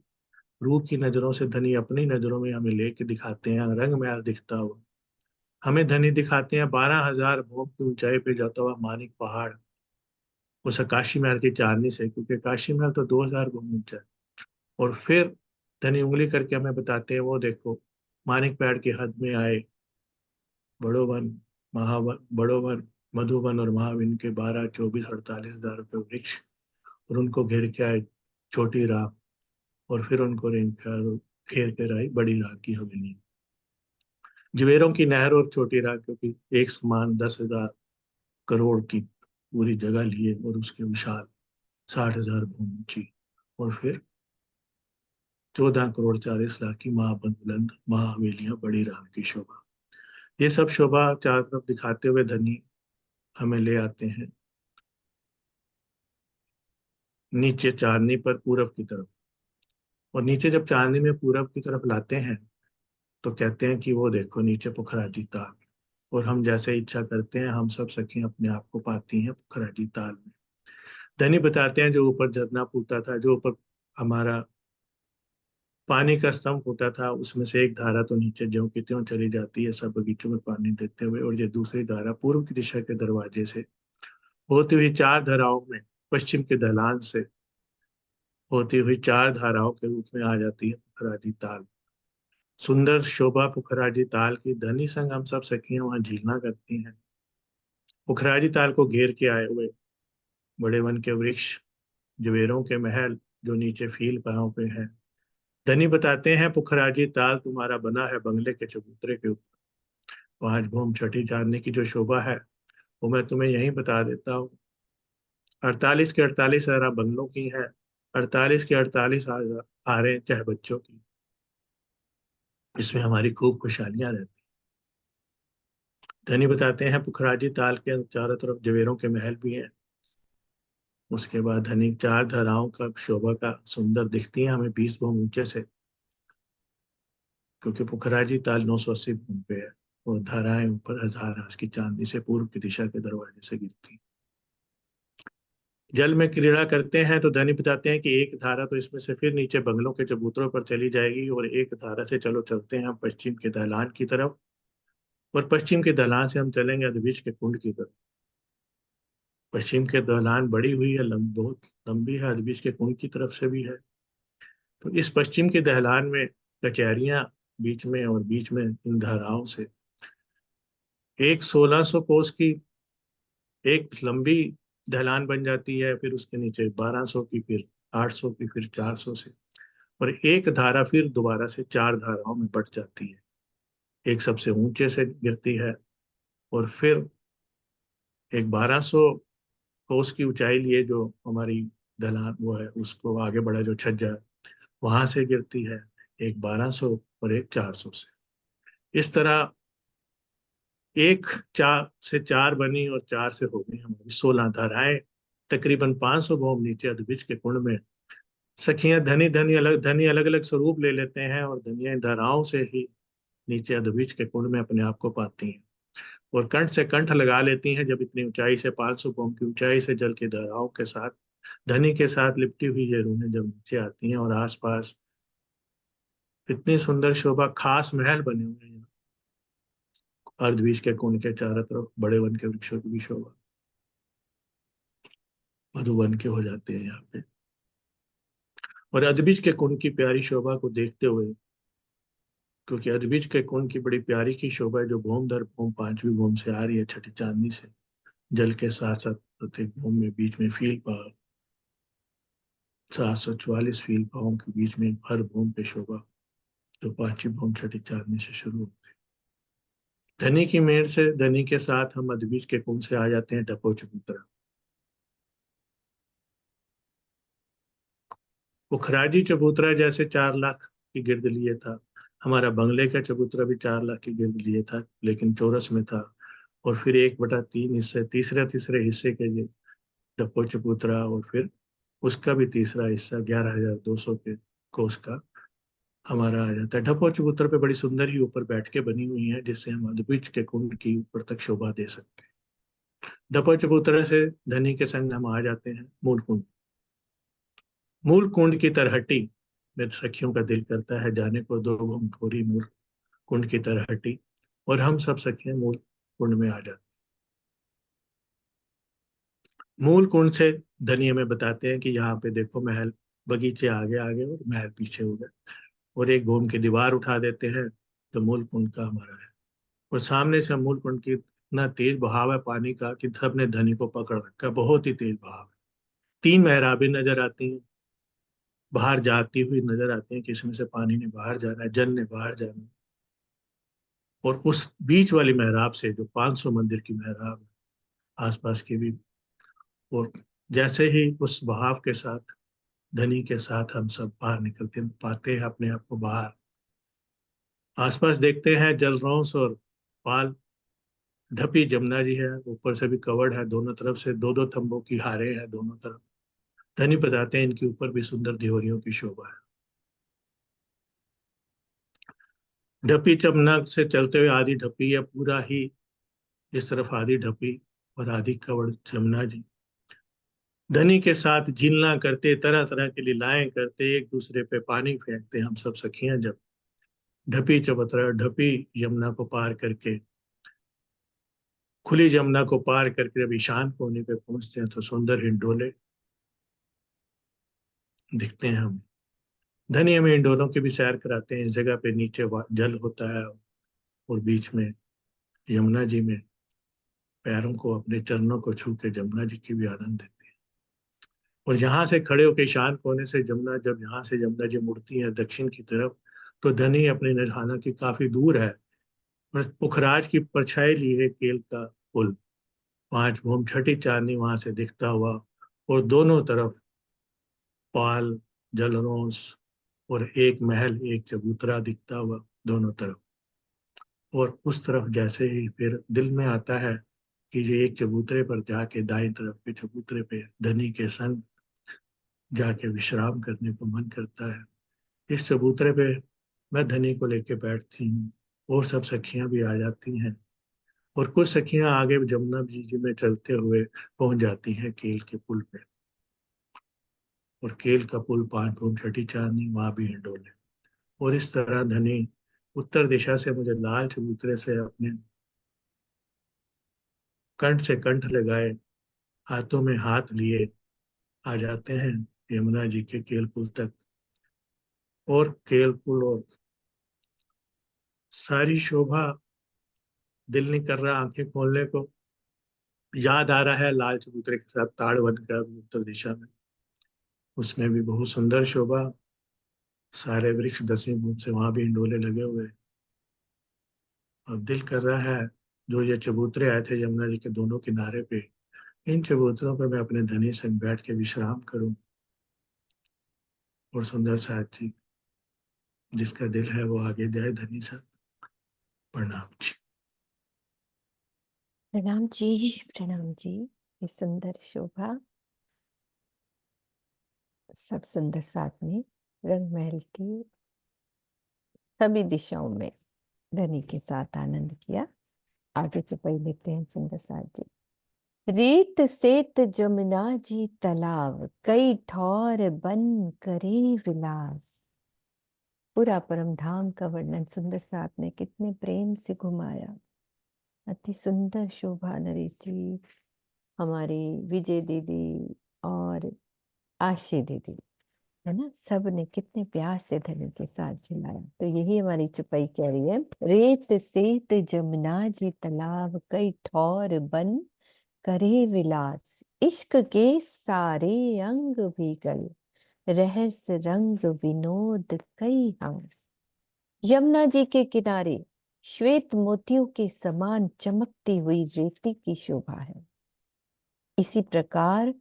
रूह की नजरों से धनी अपनी नजरों में हमें लेके दिखाते हैं, रंग महल दिखता हुआ हमें धनी दिखाते हैं। 12,000 भोग की ऊंचाई पे जाता हुआ मानिक पहाड़, उस काशी महल की चांदनी से, क्योंकि काशी महल तो 2,000 भोग ऊंचा है। और फिर धनी उंगली करके हमें बताते हैं, वो देखो मानिक पेड़ की हद में आए बड़ोवन, महावन, बड़ोवन, मधुवन और महावन के 12, 24, 48,000 के वृक्ष, और उनको घेर के आए छोटी राह, और फिर उनको घेर कर आई बड़ी राह की हवेली, जवेरों की नहर और छोटी राह, क्योंकि एक समान 10,000 करोड़ की पूरी जगह लिए, और उसके विशाल 60,000 भूमि ऊंची, और फिर 14 करोड़ 40 लाख की महाबुलंद महाहवेलियां, बड़ी राह की शोभा। ये सब शोभा चारों तरफ दिखाते हुए धनी हमें ले आते हैं नीचे चांदनी पर पूरब की तरफ। और नीचे जब चांदनी में पूरब की तरफ लाते हैं तो कहते हैं कि वो देखो नीचे पुखराजी ताल, और हम जैसे इच्छा करते हैं हम सब सखी अपने आप को पाती हैं पुखराजी ताल में। धनी बताते हैं जो ऊपर झरना फूटा था, जो ऊपर हमारा पानी का स्तंभ फूटा था, उसमें से एक धारा तो नीचे ज्यों की त्यों चली जाती है सब बगीचों में पानी देते हुए, और ये दूसरी धारा पूर्व की दिशा के दरवाजे से होती हुई 4 धाराओं में पश्चिम के ढलान से होती हुई 4 धाराओं के रूप में आ जाती है पुखराजी ताल। सुंदर शोभा पुखराजी ताल की, धनी संग हम सब सखियां वहां झीलना करती हैं। पुखराजी ताल को घेर के आए हुए बड़े वन के वृक्ष, जवेरों के महल जो नीचे फील पांव पे है। धनी बताते हैं पुखराजी ताल तुम्हारा बना है बंगले के चबूतरे के ऊपर। 5 भूम छठी चांदनी की जो शोभा है वो मैं तुम्हें यहीं बता देता हूँ। 48 के 48 आरा बंगलों की है, 48 के 48 आरे चाहे बच्चों की, इसमें हमारी खूब खुशहालियां रहती। धनी बताते हैं पुखराजी ताल के चारों तरफ जवेरों के महल भी हैं। उसके बाद धनी 4 धाराओं का शोभा का सुंदर दिखती है हमें 20 भूम ऊंचे से, क्योंकि पुखराजी ताल 980 भूम पे है, और धाराएं ऊपर 1000 हाथ की चांदी से पूर्व की दिशा के दरवाजे से गिरती। जल में क्रीड़ा करते हैं तो धनी बताते हैं कि एक धारा तो इसमें से फिर नीचे बंगलों के चबूतरों पर चली जाएगी, और एक धारा से चलो चलते हैं हम पश्चिम के ढलान की तरफ, और पश्चिम के ढलान से हम चलेंगे अदबीज के कुंड की तरफ। पश्चिम के ढलान बड़ी हुई है, बहुत लंबी है, अदबीज के कुंड की तरफ से भी है। तो इस पश्चिम के ढलान में कचहरियां बीच में, और बीच में इन धाराओं से एक 1600 कोस की एक लंबी ढलान बन जाती है, फिर उसके नीचे 1200 की, फिर 800 की, फिर 400 से, और एक धारा फिर दोबारा से 4 धाराओं में बट जाती है। एक सबसे ऊंचे से गिरती है और फिर एक 1200 कोस की ऊंचाई लिए जो हमारी ढलान वो है, उसको आगे बढ़ा जो छज्जा है, वहां से गिरती है, एक 1200 और एक 400 से। इस तरह एक 4 से 4 बनी और 4 से हो गई हमारी 16 धाराएं। तकरीबन 500 भौम नीचे अदबिज के कुंड में सखियां धनी अलग अलग स्वरूप ले लेते हैं, और धनिया इन धाराओं से ही नीचे अदबिज के कुंड में अपने आप को पाती हैं और कंठ से कंठ लगा लेती हैं। जब इतनी ऊंचाई से 500 भौम की ऊंचाई से जल की धाराओं के साथ धनी के साथ लिपटी हुई ये रूहें जब नीचे आती हैं, और आसपास इतनी सुंदर शोभा, खास महल बने हुए हैं अर्धबीज के कुंड के चारों तरफ, बड़े वन के वृक्षों की भी शोभा, मधुवन के हो जाते हैं यहाँ पे। और अदबिज के कुंड की प्यारी शोभा को देखते हुए, क्योंकि अदबिज के कुंड की बड़ी प्यारी की शोभा है जो भूम दर भूम 5वीं भूम से आ रही है, छठी चांदनी से, जल के साथ साथ प्रत्येक भूम में बीच में फील पहाड़, 744 फील पहाड़ों के बीच में हर भूम पे शोभा, जो 5वीं भूम छठी चांदनी से शुरू होती है। धनी की मेहर से धनी के साथ हम अदबिज के कुंड से आ जाते हैं डपो चबूतरा। पुखराजी चबूतरा जैसे 4 लाख की गिर्द लिए था, हमारा बंगले का चबूतरा भी 4 लाख की गिर्द लिए था, लेकिन चौरस में था। और फिर 1/3 हिस्से, तीसरे तीसरे हिस्से के लिए डप्पो चबूतरा, और फिर उसका भी तीसरा हिस्सा 11,200 के कोस का हमारा आ जाता है। डप्पो चबूतरा पे बड़ी सुंदर ही ऊपर बैठ के बनी हुई है, जिससे हम अदबिज के कुंड की ऊपर तक शोभा दे सकते हैं। डप्पो चबूतरा से धनी के संग हम आ जाते हैं मूल कुंड। मूल कुंड की तरहटी में सखियों का दिल करता है जाने को, 2 घूम मूल कुंड की तरहटी, और हम सब सखियां मूल कुंड में आ जाते। मूल कुंड से धनी हमें बताते हैं कि यहाँ पे देखो महल, बगीचे आगे आगे और महल पीछे हो गए, और एक घूम की दीवार उठा देते हैं तो मूल कुंड का हमारा है। और सामने से मूल कुंड की इतना तेज बहाव है पानी का कि सबने धनी को पकड़ रखा, बहुत ही तेज बहाव है। 3 मेहराबें नजर आती हैं, बाहर जाती हुई नजर आती हैं कि इसमें से पानी ने बाहर जाना है, जल ने बाहर जाना है। और उस बीच वाली मेहराब से जो 500 मंदिर की मेहराब है, आसपास की भी, और जैसे ही उस बहाव के साथ धनी के साथ हम सब बाहर निकलते पाते हैं अपने आप को बाहर, आसपास देखते हैं जलरौंस और पाल ढपी जमुना जी है, ऊपर से भी कवर्ड है, दोनों तरफ से 2-2 तंबों की हारे हैं दोनों तरफ। धनी बताते हैं इनके ऊपर भी सुंदर दिहोरियों की शोभा है। ढपी जमुना से चलते हुए आदि ढपी है पूरा ही, इस तरफ आदि ढपी और आदि कवर्ड जमुना जी धनी के साथ झीलना करते, तरह तरह की लीलाएं करते, एक दूसरे पे पानी फेंकते हम सब सखियां। जब ढपी चबूतरा, ढपी यमुना को पार करके, खुली यमुना को पार करके जब ईशान कोने पे पहुंचते हैं तो सुंदर हिंडोले दिखते हैं हमें। धनी हमें हिंडोलों की भी सैर कराते हैं। इस जगह पे नीचे जल होता है और बीच में यमुना जी में पैरों को, अपने चरणों को छू के जमुना जी की भी आनंद देते हैं। और यहाँ से खड़े होकर ईशान कोने से जमुना, जब यहाँ से जमुना जी मुड़ती है दक्षिण की तरफ, तो धनी अपने निधाना की काफी दूर है, और पुखराज की परछाई ली है केल का पुल, 5 घूम छठी चांदनी वहां से दिखता हुआ, और दोनों तरफ पाल, जलरोंस और एक महल, एक चबूतरा दिखता हुआ दोनों तरफ। और उस तरफ जैसे ही फिर दिल में आता है कि ये एक चबूतरे पर जाके, दाएं तरफ के चबूतरे पे धनी के संग जाके विश्राम करने को मन करता है। इस चबूतरे पे मैं धनी को लेके बैठती हूँ, और सब सखियां भी आ जाती हैं, और कुछ सखियां आगे जमुना जी में चलते हुए पहुंच जाती हैं केल के पुल पे। और केल का पुल 5 घूम छठी चांदनी, वहां भी हिंडोले। और इस तरह धनी उत्तर दिशा से मुझे लाल चबूतरे से अपने कंठ से कंठ लगाए, हाथों में हाथ लिए आ जाते हैं यमुना जी के केल पुल तक। और केल पुल और सारी शोभा, दिल नहीं कर रहा आंखें खोलने को। याद आ रहा है लाल चबूतरे के साथ ताड़ वन का भी उत्तर दिशा में, उसमें भी बहुत सुंदर शोभा, सारे वृक्ष 10वीं भूम से वहां भी इंडोले लगे हुए। और दिल कर रहा है जो ये चबूतरे आए थे यमुना जी के दोनों किनारे पे, इन चबूतरों पर मैं अपने धनी संग बैठ के विश्राम करूं। और सुंदर साथ जी, जिसका दिल है वो आगे जाए धनी साहब। प्रणाम जी। प्रणाम जी, प्रणाम जी। ये सुंदर शोभा सब सुंदर साथ में रंग महल की सभी दिशाओं में धनी के साथ आनंद किया। आगे चौपाई लेते हैं सुंदर साथ जी। रेत सेत जमुना जी तालाब, कई ठौर बन करे विलास। पूरा परम धाम का वर्णन सुंदर साथ ने कितने प्रेम से घुमाया। अति सुंदर शोभा नरेश जी, हमारी विजय दीदी और आशी दीदी, है ना, सब ने कितने प्यार से धनी के साथ झिलाया। तो यही हमारी चुपाई कह रही है। रेत सेत जमुना जी तालाब, कई ठौर बन करे विलास। इश्क के सारे अंग भीगल, रहस रंग विनोद कई हंस। यमुना जी के किनारे श्वेत मोतियों के समान चमकती हुई रेती की शोभा है। इसी प्रकार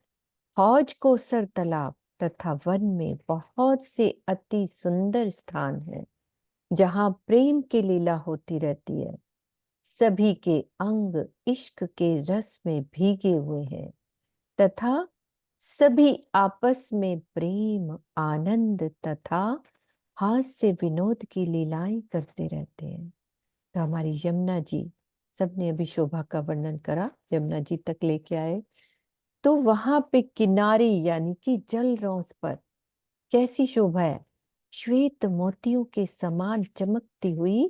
हौज कोसर तालाब तथा वन में बहुत से अति सुंदर स्थान हैं, जहां प्रेम की लीला होती रहती है। सभी के अंग इश्क के रस में भीगे हुए हैं तथा सभी आपस में प्रेम, आनंद तथा हास्य विनोद की लीलाएं करते रहते हैं। तो हमारी यमुना जी, सबने अभी शोभा का वर्णन करा, यमुना जी तक लेके आए। तो वहां पे किनारे यानी कि जल रौस पर कैसी शोभा है? श्वेत मोतियों के समान चमकती हुई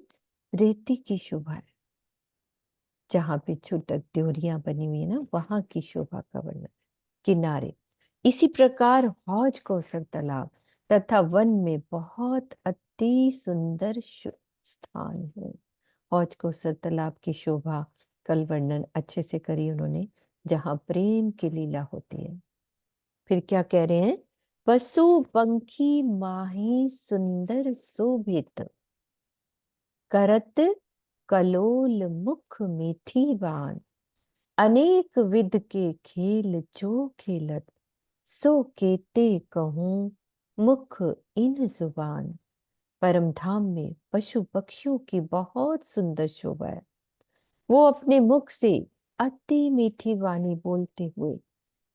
रेती की शोभा है। जहां पे छुटक त्योरियां बनी हुई है ना, वहां की शोभा का वर्णन। किनारे इसी प्रकार हौज कोसर तालाब तथा वन में बहुत अति सुंदर स्थान है। हौज कोसर तालाब की शोभा कल वर्णन अच्छे से करी उन्होंने, जहां प्रेम की लीला होती है। फिर क्या कह रहे हैं? पशु पंखी माही सुंदर शोभित, करत कलोल मुख मीठी बान। अनेक विध के खेल जो खेलत, सो केते कहूँ मुख इन जुबान। परम धाम में पशु पक्षियों की बहुत सुंदर शोभा है। वो अपने मुख से अति मीठी वाणी बोलते हुए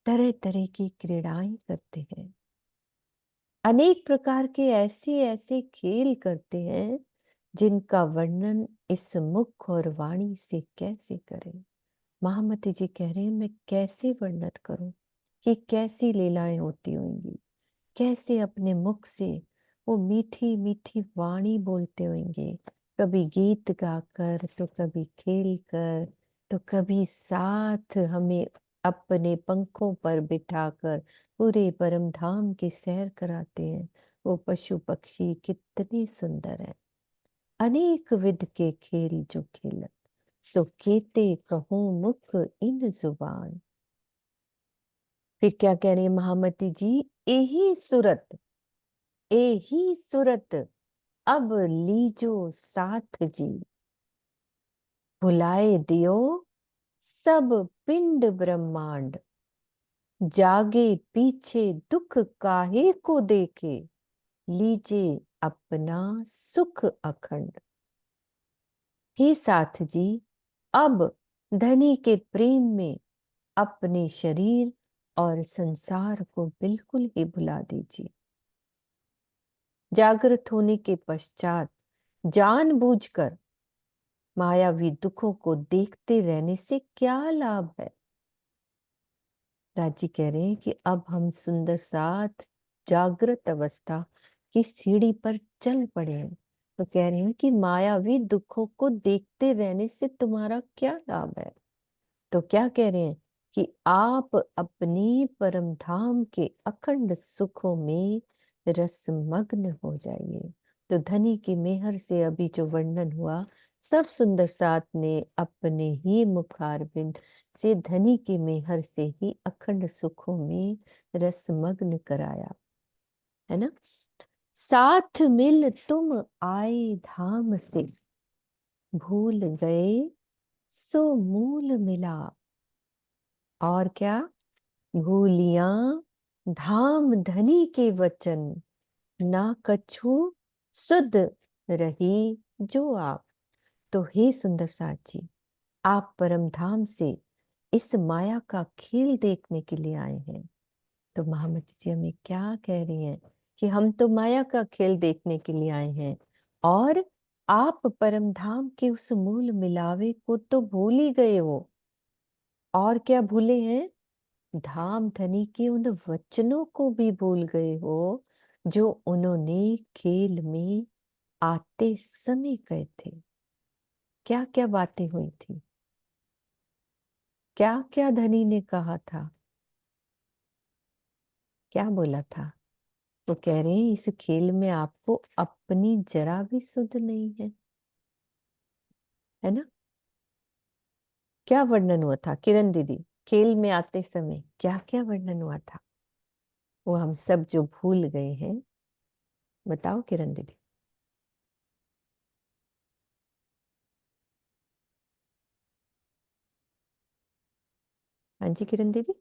तरह तरह की क्रीड़ाएं करते हैं। अनेक प्रकार के ऐसे ऐसे खेल करते हैं जिनका वर्णन इस मुख और वाणी से कैसे करें। महामती जी कह रहे हैं, मैं कैसे वर्णन करूं कि कैसी लीलाएं होती होंगी, कैसे अपने मुख से वो मीठी मीठी वाणी बोलते होंगे। कभी गीत गाकर, तो कभी खेल कर, तो कभी साथ हमें अपने पंखों पर बिठाकर पूरे परम धाम की सैर कराते हैं। वो पशु पक्षी कितने सुंदर हैं। अनेक विध के खेल जो खेलत, सो केते कहूँ मुख इन जुबान। फिर क्या कह रही है महामती जी? एही सूरत, एही सूरत अब लीजो साथ जी। भुलाए दियो सब पिंड ब्रह्मांड, जागे पीछे दुख काहे को देखे। लीजे अपना सुख अखंड। हे साथ जी, अब धनी के प्रेम में अपने शरीर और संसार को बिल्कुल ही भुला दीजिए। जागृत होने के पश्चात जानबूझकर मायावी दुखों को देखते रहने से क्या लाभ है। राजी कह रहे हैं कि अब हम सुंदर साथ जागृत अवस्था की सीढ़ी पर चल पड़े हैं। तो कह रहे हैं कि मायावी दुखों को देखते रहने से तुम्हारा क्या लाभ है। तो क्या कह रहे हैं कि आप अपने परम धाम के अखंड सुखों में रसमग्न हो जाइए। तो धनी की मेहर से अभी जो वर्णन हुआ, सब सुंदर साथ ने अपने ही मुखारबिंद से धनी की मेहर से ही अखंड सुखों में रसमग्न कराया, है ना। साथ मिल तुम आए धाम से, भूल गए सो मूल मिला। और क्या? भूलियां धाम धनी के वचन, ना कछु सुध रही जो आप। तो हे सुंदर साथ जी, आप परम धाम से इस माया का खेल देखने के लिए आए हैं। तो महामती जी हमें क्या कह रही हैं कि हम तो माया का खेल देखने के लिए आए हैं, और आप परम धाम के उस मूल मिलावे को तो भूल ही गए हो। और क्या भूले हैं? धाम धनी के उन वचनों को भी भूल गए हो जो उन्होंने खेल में आते समय कहे थे। क्या क्या बातें हुई थी, क्या क्या धनी ने कहा था, क्या बोला था? वो कह रहे हैं इस खेल में आपको अपनी जरा भी सुध नहीं है ना? क्या वर्णन हुआ था किरण दीदी? खेल में आते समय क्या क्या वर्णन हुआ था, वो हम सब जो भूल गए हैं, बताओ किरण दीदी। हाँ जी किरण दीदी,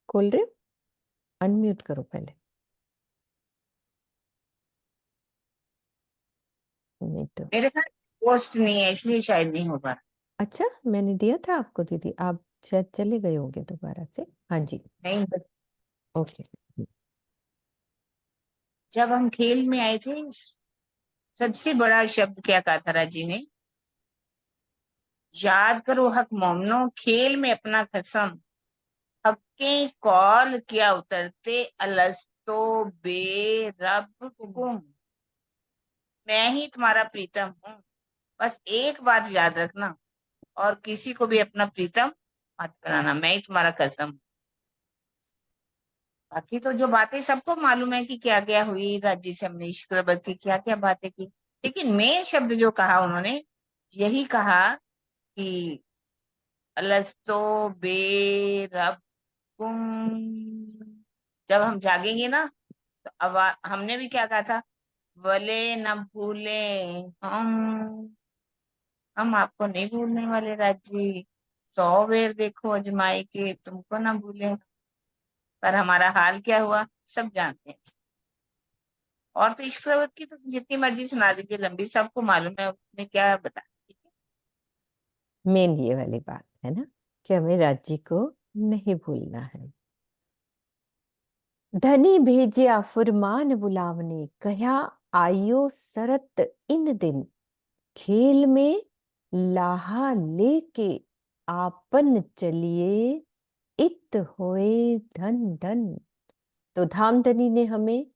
खोल रहे हो? अनम्यूट करो पहले। नहीं तो मेरे पास पोस्ट नहीं है, इसलिए शायद नहीं हो पा। अच्छा, मैंने दिया था आपको दीदी, आप शायद चले गए होंगे दोबारा से। हाँ जी, नहीं, ओके। जब हम खेल में आए थे, सबसे बड़ा शब्द क्या कहा था राजी ने? याद करो हक मोमनो, खेल में अपना कसम, हक्के कौल क्या उतरते, अलस्तो बे रब हुकुम। मैं ही तुम्हारा प्रीतम हूँ, बस एक बात याद रखना, और किसी को भी अपना प्रीतम मत कराना, मैं ही तुम्हारा कसम हूँ। बाकी तो जो बातें सबको मालूम है कि क्या क्या हुई, राज्य से हमने ईश्वर की क्या क्या बातें की, लेकिन मेन शब्द जो कहा उन्होंने, यही कहा कि अलस्तो बे रब्बुम। जब हम जागेंगे ना, तो अब हमने भी क्या कहा था? वले न भूले हम आपको नहीं भूलने वाले राज्य। 100 बेर देखो अजमाई के, तुमको ना भूले। पर हमारा हाल क्या हुआ सब जानते हैं। और तो ईश्वर की तो जितनी मर्जी सुना दीजिए, लंबी, सबको मालूम है उसमें क्या बता। मेन ये वाली बात है ना कि हमें राज्य को नहीं भूलना है। धनी भेजिया फुरमान बुलावने, कहा आयो सरत इन दिन, खेल में लाहा लेके आपन चलिए, इत होए धन धन। तो धामधनी ने हमें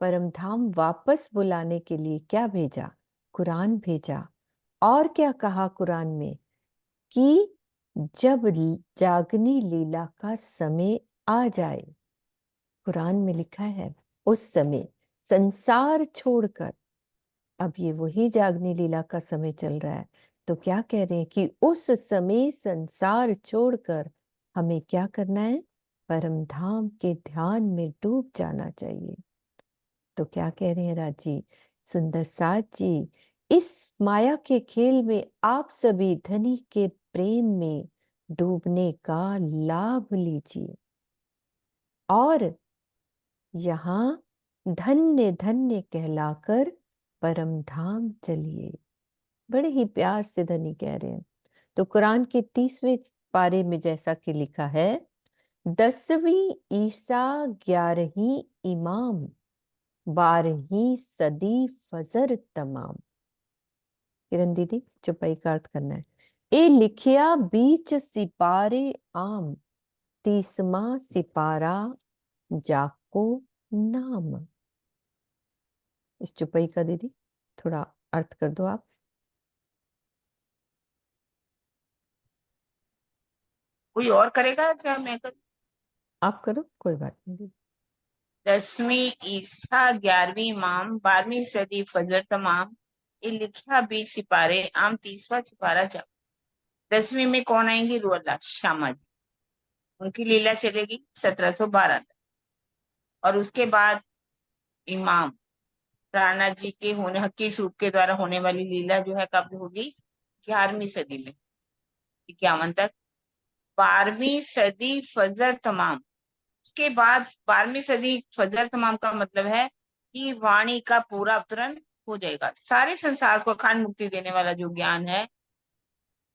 परम धाम वापस बुलाने के लिए क्या भेजा? कुरान भेजा। और क्या कहा कुरान में? कि जब जागनी लीला का समय आ जाए, कुरान में लिखा है उस समय संसार छोड़कर, अब ये वही जागनी लीला का समय चल रहा है, तो क्या कह रहे हैं कि उस समय संसार छोड़कर हमें क्या करना है? परम धाम के ध्यान में डूब जाना चाहिए। तो क्या कह रहे हैं राजी सुंदर साथ जी? इस माया के खेल में आप सभी धनी के प्रेम में डूबने का लाभ लीजिए, और यहाँ धन्य धन्य कहलाकर परम धाम चलिए। बड़े ही प्यार से धनी कह रहे हैं। तो कुरान के 30वें पारे में जैसा कि लिखा है, 10वीं ईसा 11वीं इमाम, 12वीं सदी फजर तमाम। किरण दीदी चुपाई का अर्थ करना है। ए लिखिया बीच सिपारे आम, 30वां सिपारा जाको नाम। इस चुपाई का दीदी थोड़ा अर्थ कर दो आप। कोई और करेगा क्या? मैं कर। आप करो, कोई बात नहीं दीदी। 10वीं ईसा 11वीं इमाम, 12वीं सदी फजर तमाम, ये लिखा भी सिपारे आम, 30वां सिपारा जा। 10वीं में कौन आएंगी? रुअल्ला श्यामा जी, उनकी लीला चलेगी 1712 तक। और उसके बाद इमाम राणा जी के होने, हक्की सूप के द्वारा होने वाली लीला जो है कब होगी? 11वीं सदी में। 51 तक। 12वीं सदी फजर तमाम, उसके बाद 12वीं सदी फजर तमाम का मतलब है कि वाणी का पूरा अवतरण हो जाएगा। सारे संसार को अखंड मुक्ति देने वाला जो ज्ञान है,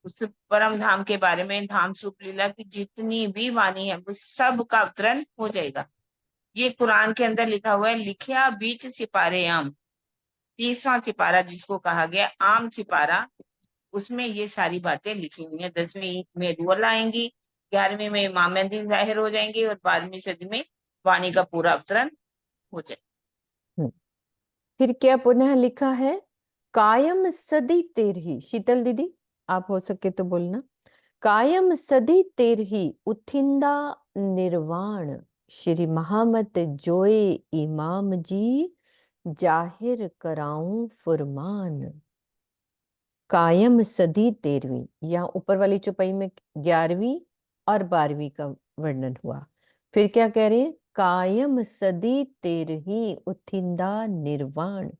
उस परम धाम के बारे में, धाम स्वरूप लीला की जितनी भी वाणी है, वो सब का अवतरण हो जाएगा। ये कुरान के अंदर लिखा हुआ है, लिखिया बीच सिपारे आम। 30वां सिपारा जिसको कहा गया आम सिपारा, उसमें ये सारी बातें लिखी हुई हैं। 10वीं में रूअल आएंगी, 11वीं में इमाम मेहदी जाहिर हो जाएंगे, और 12वीं सदी में वाणी का पूरा अवतरण हो जाए। फिर क्या पुनः लिखा है, कायम सदी तेरही। शीतल दीदी आप हो सके तो बोलना। कायम सदी तेरही उथिंदा निर्वाण, श्री महामत जोए इमाम जी, जाहिर कराऊं फुरमान। कायम सदी 13वीं, यहाँ ऊपर वाली चौपाई में 11वीं और 12वीं का वर्णन हुआ। फिर क्या कह रहे हैं, कायम सदी 13वीं उथिंदा निर्वाण,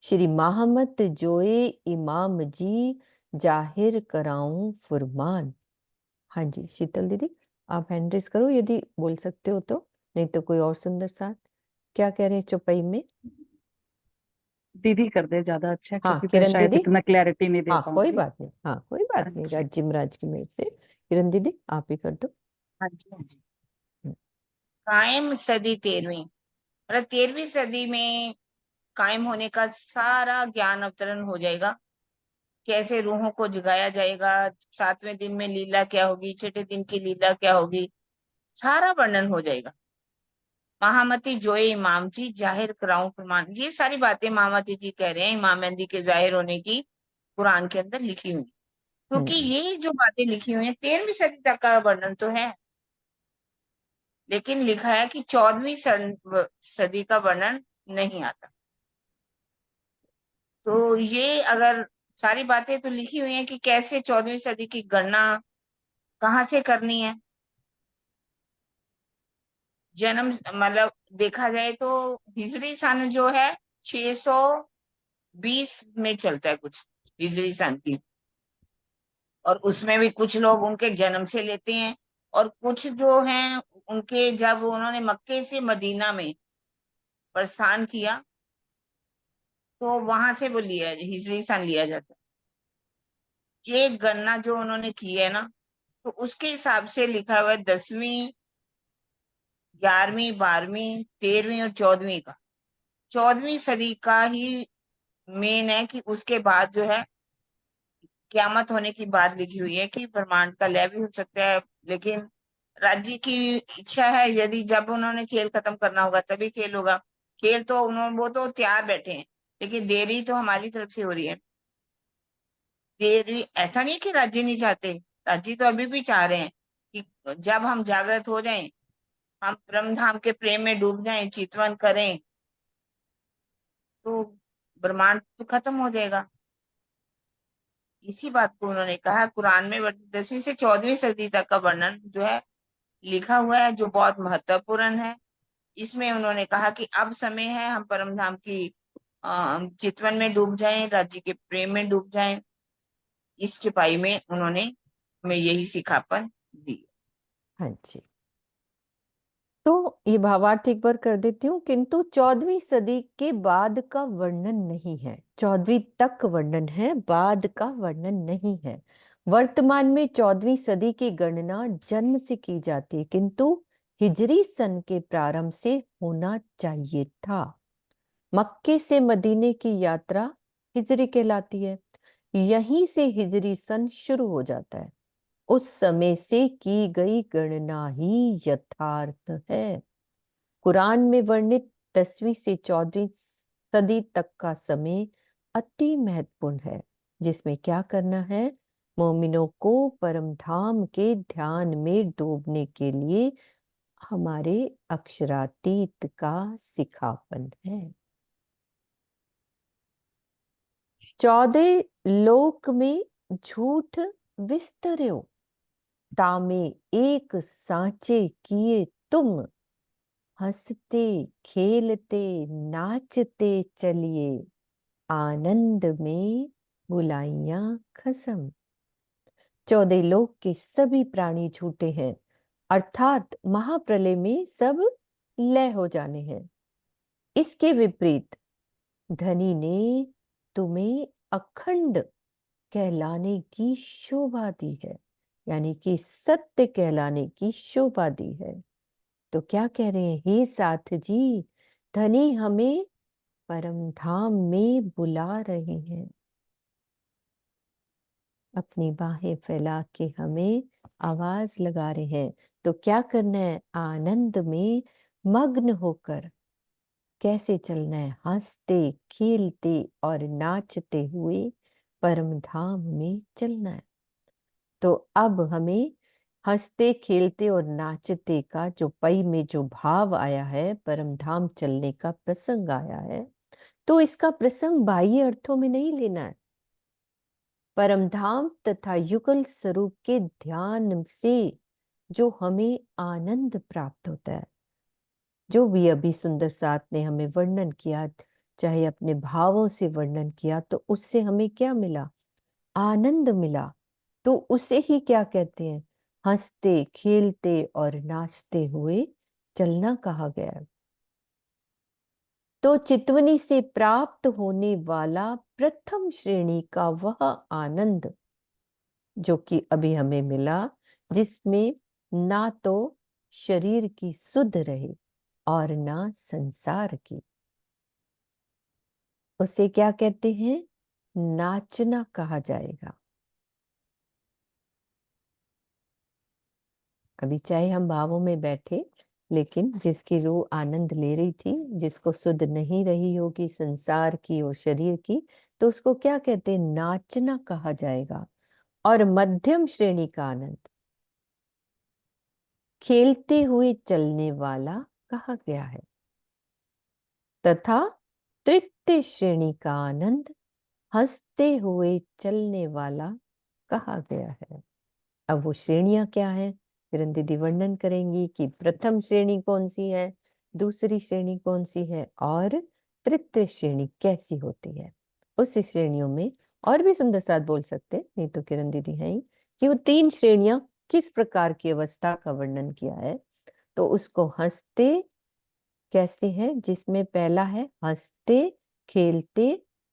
श्री महामत जोए इमाम जी, जाहिर कराऊं फुरमान। हाँ जी शीतल दीदी आप हैंड रेस करो यदि बोल सकते हो तो, नहीं तो कोई और सुंदर साथ क्या कह रहे हैं चौपाई में। दीदी कर दे ज्यादा अच्छा, हाँ क्योंकि मैं किरण शायद दीदी। इतना क्लैरिटी नहीं दे हाँ कोई पाऊंगी। बात नहीं, हाँ कोई बात नहीं, अच्छा। राज्य महाराज की मेर से। किरण दीदी आप ही कर दो। हाँ जी, हाँ जी। हम्म, कायम सदी 13वीं, मतलब 13वीं सदी में कायम होने का सारा ज्ञान अवतरण हो जाएगा। कैसे रूहों को जगाया जाएगा, 7वें दिन में लीला क्या होगी, छठे दिन की लीला क्या होगी, सारा वर्णन हो जाएगा। महामती जोए इमाम जी, जाहिर कराऊं फरमान, ये सारी बातें महामती जी कह रहे हैं इमाम मेहंदी के जाहिर होने की कुरान के अंदर लिखी हुई, क्योंकि ये जो बातें लिखी हुई हैं 13वीं सदी तक का वर्णन तो है, लेकिन लिखा है कि 14वीं सदी का वर्णन नहीं आता। तो ये अगर सारी बातें तो लिखी हुई हैं कि कैसे 14वीं सदी की गणना कहाँ से करनी है। जन्म मतलब देखा जाए तो हिजरी सन जो है 620 में चलता है कुछ हिजरी सन की, और उसमें भी कुछ लोग उनके जन्म से लेते हैं, और कुछ जो हैं उनके जब उन्होंने मक्के से मदीना में प्रस्थान किया तो वहां से वो लिया हिजरी सन लिया जाता है। ये गणना जो उन्होंने की है ना, तो उसके हिसाब से लिखा हुआ है 10वीं, 11वीं, 12वीं, 13वीं और 14वीं का। 14वीं सदी का ही मेन है कि उसके बाद जो है क्यामत होने की बात लिखी हुई है कि ब्रह्मांड का लय भी हो सकता है, लेकिन राज्य की इच्छा है, यदि जब उन्होंने खेल खत्म करना होगा तभी खेल होगा। खेल तो उन्होंने वो तो तैयार बैठे हैं, लेकिन देरी तो हमारी तरफ से हो रही है। देरी ऐसा नहीं है कि राज्य नहीं चाहते, राज्य तो अभी भी चाह रहे हैं कि जब हम जागृत हो जाएं, हम ब्रह्म धाम के प्रेम में डूब जाएं, चितवन करें, तो ब्रह्मांड तो खत्म हो जाएगा। इसी बात को उन्होंने कहा कुरान में 10वीं से 14वीं सदी तक का वर्णन जो है लिखा हुआ है, जो बहुत महत्वपूर्ण है। इसमें उन्होंने कहा कि अब समय है हम परम धाम की चितवन में डूब जाएं, राज्य के प्रेम में डूब जाएं। इस चौपाई में उन्होंने हमें यही सिखापन दी। हाँ जी तो ये भावार्थ एक बार कर देती हूँ, किंतु 14वीं सदी के बाद का वर्णन नहीं है, 14वीं तक वर्णन है, बाद का वर्णन नहीं है। वर्तमान में 14वीं सदी की गणना जन्म से की जाती है, किंतु हिजरी सन के प्रारंभ से होना चाहिए था। मक्के से मदीने की यात्रा हिजरी कहलाती है, यहीं से हिजरी सन शुरू हो जाता है। उस समय से की गई गणना ही यथार्थ है। कुरान में वर्णित 10वीं से 14वीं सदी तक का समय अति महत्वपूर्ण है, जिसमें क्या करना है, मोमिनों को परम धाम के ध्यान में डूबने के लिए हमारे अक्षरातीत का सिखापन है। 14 लोक में झूठ विस्तर्यो, तामे एक सांचे किए तुम, हंसते खेलते नाचते चलिए, आनंद में बुलाइयां खसम। 14 लोक के सभी प्राणी झूठे हैं, अर्थात महाप्रलय में सब लय हो जाने हैं। इसके विपरीत धनी ने तुम्हें अखंड कहलाने की शोभा दी है, यानी कि सत्य कहलाने की शोभा दी है। तो क्या कह रहे हैं, हे साथ जी, धनी हमें परम धाम में बुला रहे हैं, अपनी बाहें फैला के हमें आवाज लगा रहे हैं। तो क्या करना है, आनंद में मग्न होकर कैसे चलना है, हंसते खेलते और नाचते हुए परम धाम में चलना है। तो अब हमें हंसते खेलते और नाचते का जो पई में जो भाव आया है, परम धाम चलने का प्रसंग आया है, तो इसका प्रसंग बाह्य अर्थों में नहीं लेना है। परम धाम तथा युगल स्वरूप के ध्यान से जो हमें आनंद प्राप्त होता है, जो भी अभी सुंदर साथ ने हमें वर्णन किया, चाहे अपने भावों से वर्णन किया, तो उससे हमें क्या मिला, आनंद मिला। तो उसे ही क्या कहते हैं, हंसते खेलते और नाचते हुए चलना कहा गया है। तो चितवनी से प्राप्त होने वाला प्रथम श्रेणी का वह आनंद जो कि अभी हमें मिला, जिसमें ना तो शरीर की सुध रहे और ना संसार की, उसे क्या कहते हैं, नाचना कहा जाएगा। अभी चाहे हम भावों में बैठे, लेकिन जिसकी रूह आनंद ले रही थी, जिसको सुध नहीं रही होगी संसार की और शरीर की, तो उसको क्या कहते हैं, नाचना कहा जाएगा। और मध्यम श्रेणी का आनंद खेलते हुए चलने वाला कहा गया है, तथा तृतीय श्रेणी का आनंद हंसते हुए चलने वाला कहा गया है। अब वो श्रेणियां क्या है, किरण दीदी वर्णन करेंगी कि प्रथम श्रेणी कौन सी है, दूसरी श्रेणी कौन सी है और तृतीय श्रेणी कैसी होती है। उस श्रेणियों में और भी सुंदर साथ बोल सकते, नहीं तो किरण दीदी है ही, कि वो 3 श्रेणियां किस प्रकार की अवस्था का वर्णन किया है। तो उसको हंसते कैसे है, जिसमें पहला है हंसते खेलते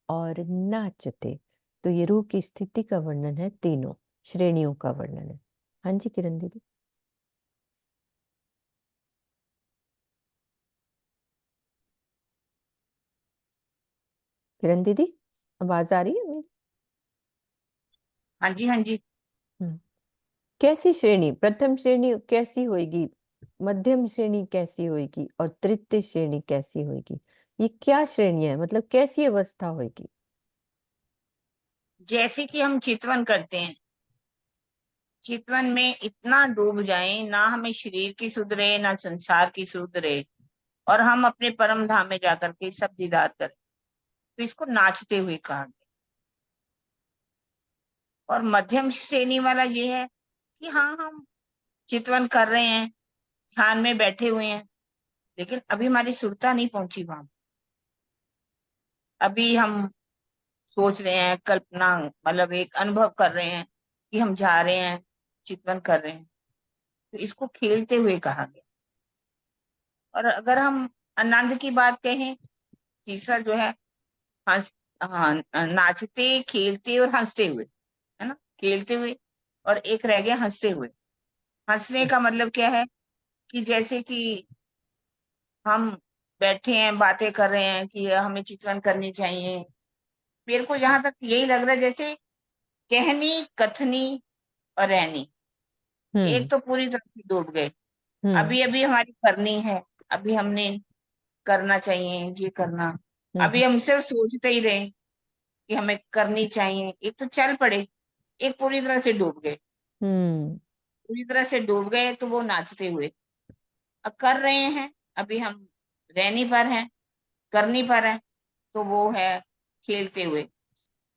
और नाचते। तो ये रूह की स्थिति का वर्णन है, तीनों श्रेणियों का वर्णन है। हाँ जी किरण दीदी। किरण दीदी आवाज आ रही है मेरी? हाँ जी, हाँ जी। कैसी श्रेणी, प्रथम श्रेणी कैसी होगी, मध्यम श्रेणी कैसी होगी और तृतीय श्रेणी कैसी होगी, ये क्या श्रेणी है, मतलब कैसी अवस्था होगी। जैसे कि हम चितवन करते हैं, चितवन में इतना डूब जाएं, ना हमें शरीर की सुध रहे ना संसार की सुध रहे, और हम अपने परम धाम में जाकर के सब दीदार करें, तो इसको नाचते हुए कहा गया। और मध्यम श्रेणी वाला ये है कि हाँ, हम चितवन कर रहे हैं, ध्यान में बैठे हुए हैं, लेकिन अभी हमारी सुरता नहीं पहुंची वहां। अभी हम सोच रहे हैं, कल्पना मतलब एक अनुभव कर रहे हैं कि हम जा रहे हैं, चितवन कर रहे हैं, तो इसको खेलते हुए कहा गया। और अगर हम आनंद की बात कहें, तीसरा जो है हंस हाँ, नाचते खेलते और हंसते हुए, है ना, खेलते हुए, और एक रह गया हंसते हुए। हंसने का मतलब क्या है कि जैसे कि हम बैठे हैं, बातें कर रहे हैं कि हमें चित्रण करनी चाहिए। मेरे को जहां तक यही लग रहा है, जैसे कहनी कथनी और रहनी, एक हम्म। तो पूरी तरह से डूब गए। हम्म। अभी अभी हमारी करनी है, अभी हमने करना चाहिए ये करना, हम्म। अभी हम सिर्फ सोचते ही रहे कि हमें करनी चाहिए, एक तो चल पड़े, एक पूरी तरह से डूब गए। हम्म। पूरी तरह से डूब गए तो वो नाचते हुए। अब कर रहे हैं, अभी हम रहनी पर हैं, करनी पर है, तो वो है खेलते हुए।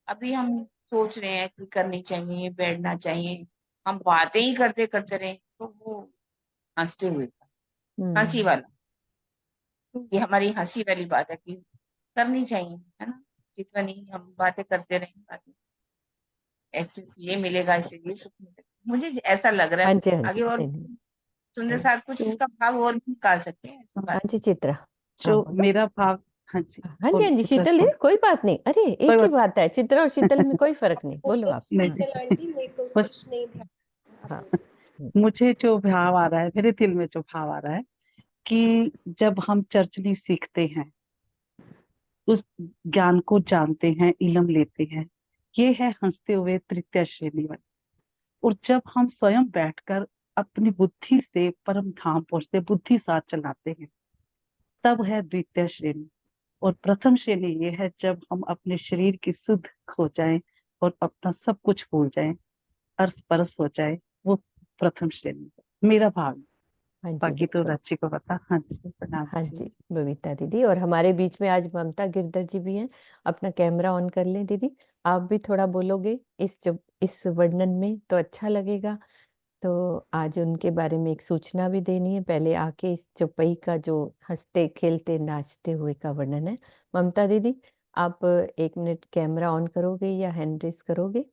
अभी हम सोच रहे हैं कि करनी चाहिए, बैठना चाहिए, हम बातें ही करते करते रहे, तो वो हंसते हुए था। हंसी हम्म। वाला, ये हमारी हंसी वाली बात है कि करनी चाहिए, है ना, जितना नहीं हम बातें करते रहे, बातें ऐसे ये मिलेगा, इससे ये सुख मिलेगा, मुझे ऐसा लग रहा हाँ है। जी, हाँ जी, आगे और नहीं नहीं सुंदर नहीं। साथ कुछ तो इसका भाव और भी निकाल सकते हैं, ऐसी हाँ बात जी चित्रा, हाँ जो बोलो। मेरा भाव, हाँ जी, हाँ जी, हाँ जी, बोलो सर, शीतल बोलो, दीदी कोई बात नहीं, अरे कोई एक ही बात बात है, चित्रा और शीतल में कोई फर्क नहीं, बोलो आप। नहीं हाँ जी, आंटी मेरे को बस कुछ नहीं ध्यान आप हाँ बोलो। मुझे जो भाव आ रहा है, मेरे दिल में जो भाव आ रहा है कि जब हम चर्चनी सीखते हैं, उस ज्ञान को जानते हैं, इलम लेते हैं, ये है हंसते हुए तृतीय श्रेणी में। और जब हम स्वयं बैठकर अपनी बुद्धि से परम धाम पहुंचते, बुद्धि साथ चलाते हैं, तब है द्वितीय श्रेणी। और प्रथम श्रेणी ये है जब हम अपने शरीर की सुध खो जाएं और अपना सब कुछ भूल जाएं, अर्स परस हो जाए, वो प्रथम श्रेणी है। मेरा भाव है। हाँ जी बाकी तो बिल्कुल। रच्ची को पता। हाँ जी, प्रणाम हाँ जी। जी बबीता दीदी, और हमारे बीच में आज ममता गिरधर जी भी हैं, अपना कैमरा ऑन कर लें दीदी, आप भी थोड़ा बोलोगे इस वर्णन में तो अच्छा लगेगा। तो आज उनके बारे में एक सूचना भी देनी है, पहले आके इस चौपाई का जो हंसते खेलते नाचते हुए का वर्णन है। ममता दीदी, आप 1 मिनट कैमरा ऑन करोगे या हैंड रेस करोगे?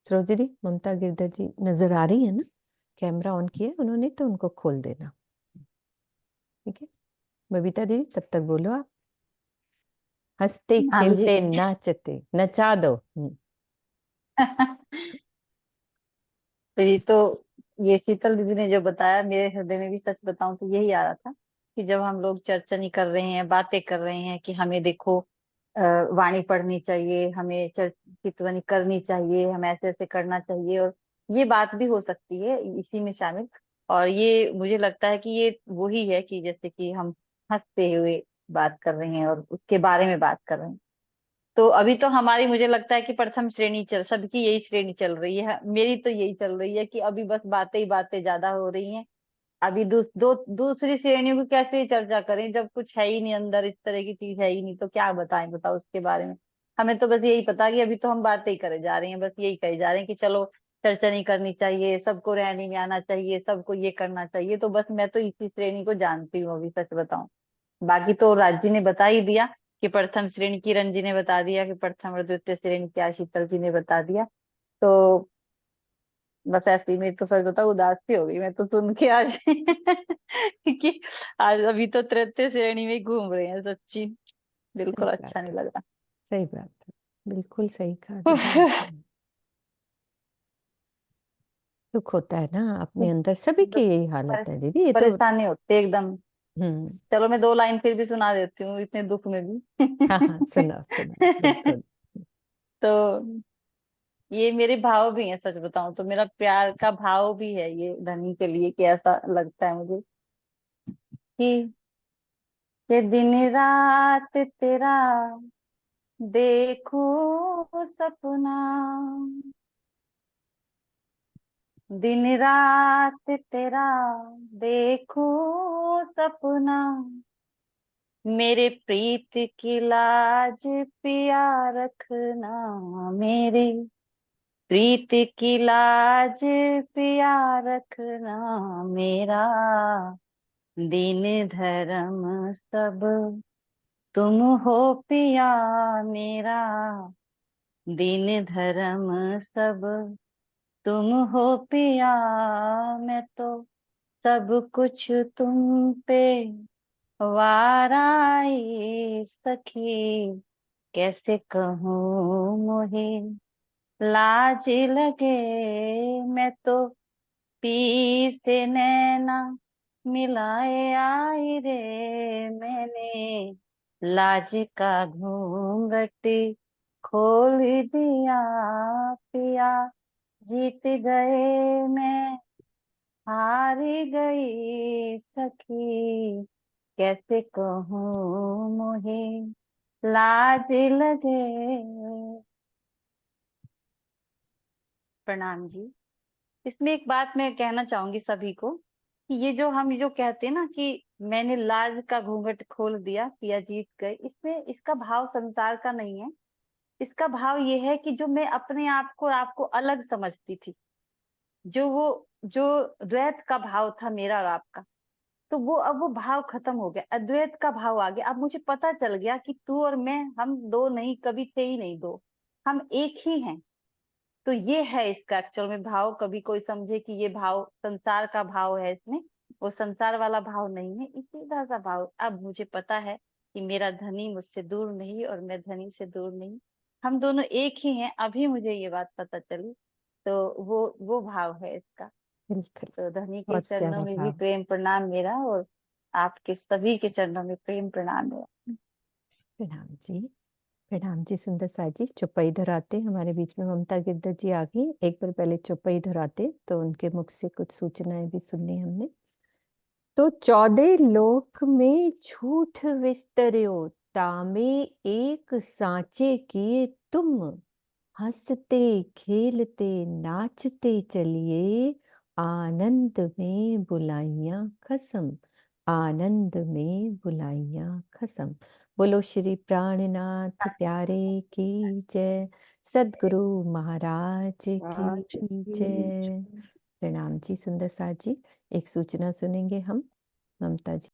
सरोज दीदी, ममता गिरधर जी नजर आ रही है ना? कैमरा ऑन किया है उन्होंने, तो उनको खोल देना, ठीक है। बबीता दीदी तब तक बोलो आप, हंसते हाँ जी। खेलते नाचते नचा दो। तो ये शीतल दीदी ने जो बताया, मेरे हृदय में भी सच बताऊं तो यही आ रहा था कि जब हम लोग चर्चा नहीं कर रहे हैं, बातें कर रहे हैं कि हमें देखो वाणी पढ़नी चाहिए, हमें चितवनी करनी चाहिए, हमें ऐसे ऐसे करना चाहिए, और ये बात भी हो सकती है इसी में शामिल। और ये मुझे लगता है कि ये वही है कि जैसे कि हम हंसते हुए बात कर रहे हैं और उसके बारे में बात कर रहे हैं। तो अभी तो हमारी, मुझे लगता है कि प्रथम श्रेणी सबकी यही श्रेणी चल रही है, मेरी तो यही चल रही है कि अभी बस बातें ही बातें ज्यादा हो रही हैं। अभी दूसरी श्रेणियों की कैसे चर्चा करें जब कुछ है ही नहीं अंदर, इस तरह की चीज है ही नहीं, तो क्या बताएं, बताओ उसके बारे में। हमें तो बस यही पता कि अभी तो हम बातें ही करे जा रहे हैं, बस यही कहे जा रहे हैं कि चलो चर्चा नहीं करनी चाहिए, सबको रहने में आना चाहिए, सबको ये करना चाहिए। तो बस मैं तो इसी श्रेणी को जानती हूँ अभी, सच बताऊं। बाकी तो राज ने बता ही दिया कि प्रथम श्रेणी, किरण जी ने बता दिया कि प्रथम और द्वितीय श्रेणी क्या, शीतल जी ने बता दिया। तो बस ऐसे ही, मेरी तो सच बताओ उदास सी हो गई मैं तो सुन के आज क्योंकि आज अभी तो तृतीय श्रेणी में ही घूम रहे हैं सच्ची, सही बिल्कुल बात अच्छा नहीं है, लग सही बात है, बिल्कुल सही कहा दीदी रहा। आपने। दुख होता है ना अपने अंदर, सभी की यही हालत है दीदी, ये तो। परेशानी होती है एकदम। हम्म। चलो मैं 2 लाइन फिर भी सुना देती हूँ इतने दुख में हाँ हाँ, भी। सुनाओ सुनाओ बिल्कुल। तो ये मेरे भाव भी हैं, सच बताऊं तो मेरा प्यार का भाव भी है ये धनी के लिए, कि ऐसा लगता है मुझे कि ये दिन रात तेरा देखो सपना, दिन रात तेरा देखो सपना, मेरे प्रीत की लाज पिया रखना, मेरे प्रीत की लाज पिया रखना, मेरा दीन धर्म सब तुम हो पिया, मेरा दीन धर्म सब तुम हो पिया, मैं तो सब कुछ तुम पे वाराई सखी, कैसे कहूँ मोहे लाज लगे, मैं तो पी से नैना मिलाए आई रे, मैंने लाज का घूंघट खोल दिया, पिया जीत गए मैं हार गई सखी, कैसे कहूँ मोहे लाज लगे। प्रणाम जी। इसमें एक बात मैं कहना चाहूंगी सभी को कि ये जो हम जो कहते हैं ना कि मैंने लाज का घूंघट खोल दिया, पिया जीत गए, इसमें इसका भाव संसार का नहीं है। इसका भाव ये है कि जो मैं अपने आप को आपको अलग समझती थी, जो द्वैत का भाव था मेरा और आपका, तो वो अब वो भाव खत्म हो गया, अद्वैत का भाव आ गया। अब मुझे पता चल गया कि तू और मैं, हम दो नहीं, कभी थे ही नहीं दो, हम एक ही हैं। तो ये है इसका एक्चुअल में भाव। कभी कोई समझे कि ये भाव संसार का भाव है, इसमें वो संसार वाला भाव नहीं है, इस सीधा सा भाव। अब मुझे पता है कि मेरा धनी मुझसे दूर नहीं और मैं धनी से दूर नहीं, हम दोनों एक ही हैं। अभी मुझे ये बात पता चली। तो वो भाव है इसका। बिल्कुल, तो धनी के बहुत चरणों प्यारा में भी भाव। प्रेम प्रणाम मेरा, और आपके सभी के चरणों में प्रेम प्रणाम मेरा। प्रणाम जी, प्रणाम जी। सुंदर सा जी, चौपाई धराते हमारे बीच में ममता गिरधर जी आ गई। एक बार पहले चौपाई धराते तो उनके मुख से कुछ सूचनाएं भी सुननी हमने। तो 14 लोक में झूठ विस्तर्यो, तामे एक सांचे किए तुम, हंसते खेलते नाचते चलिए, आनंद में बुलाइयां खसम, आनंद में बुलाइयां खसम। बोलो श्री प्राणनाथ प्यारे की जय, सद्गुरु महाराज की जय। प्रणाम जी सुंदर सा जी। एक सूचना सुनेंगे हम ममता जी।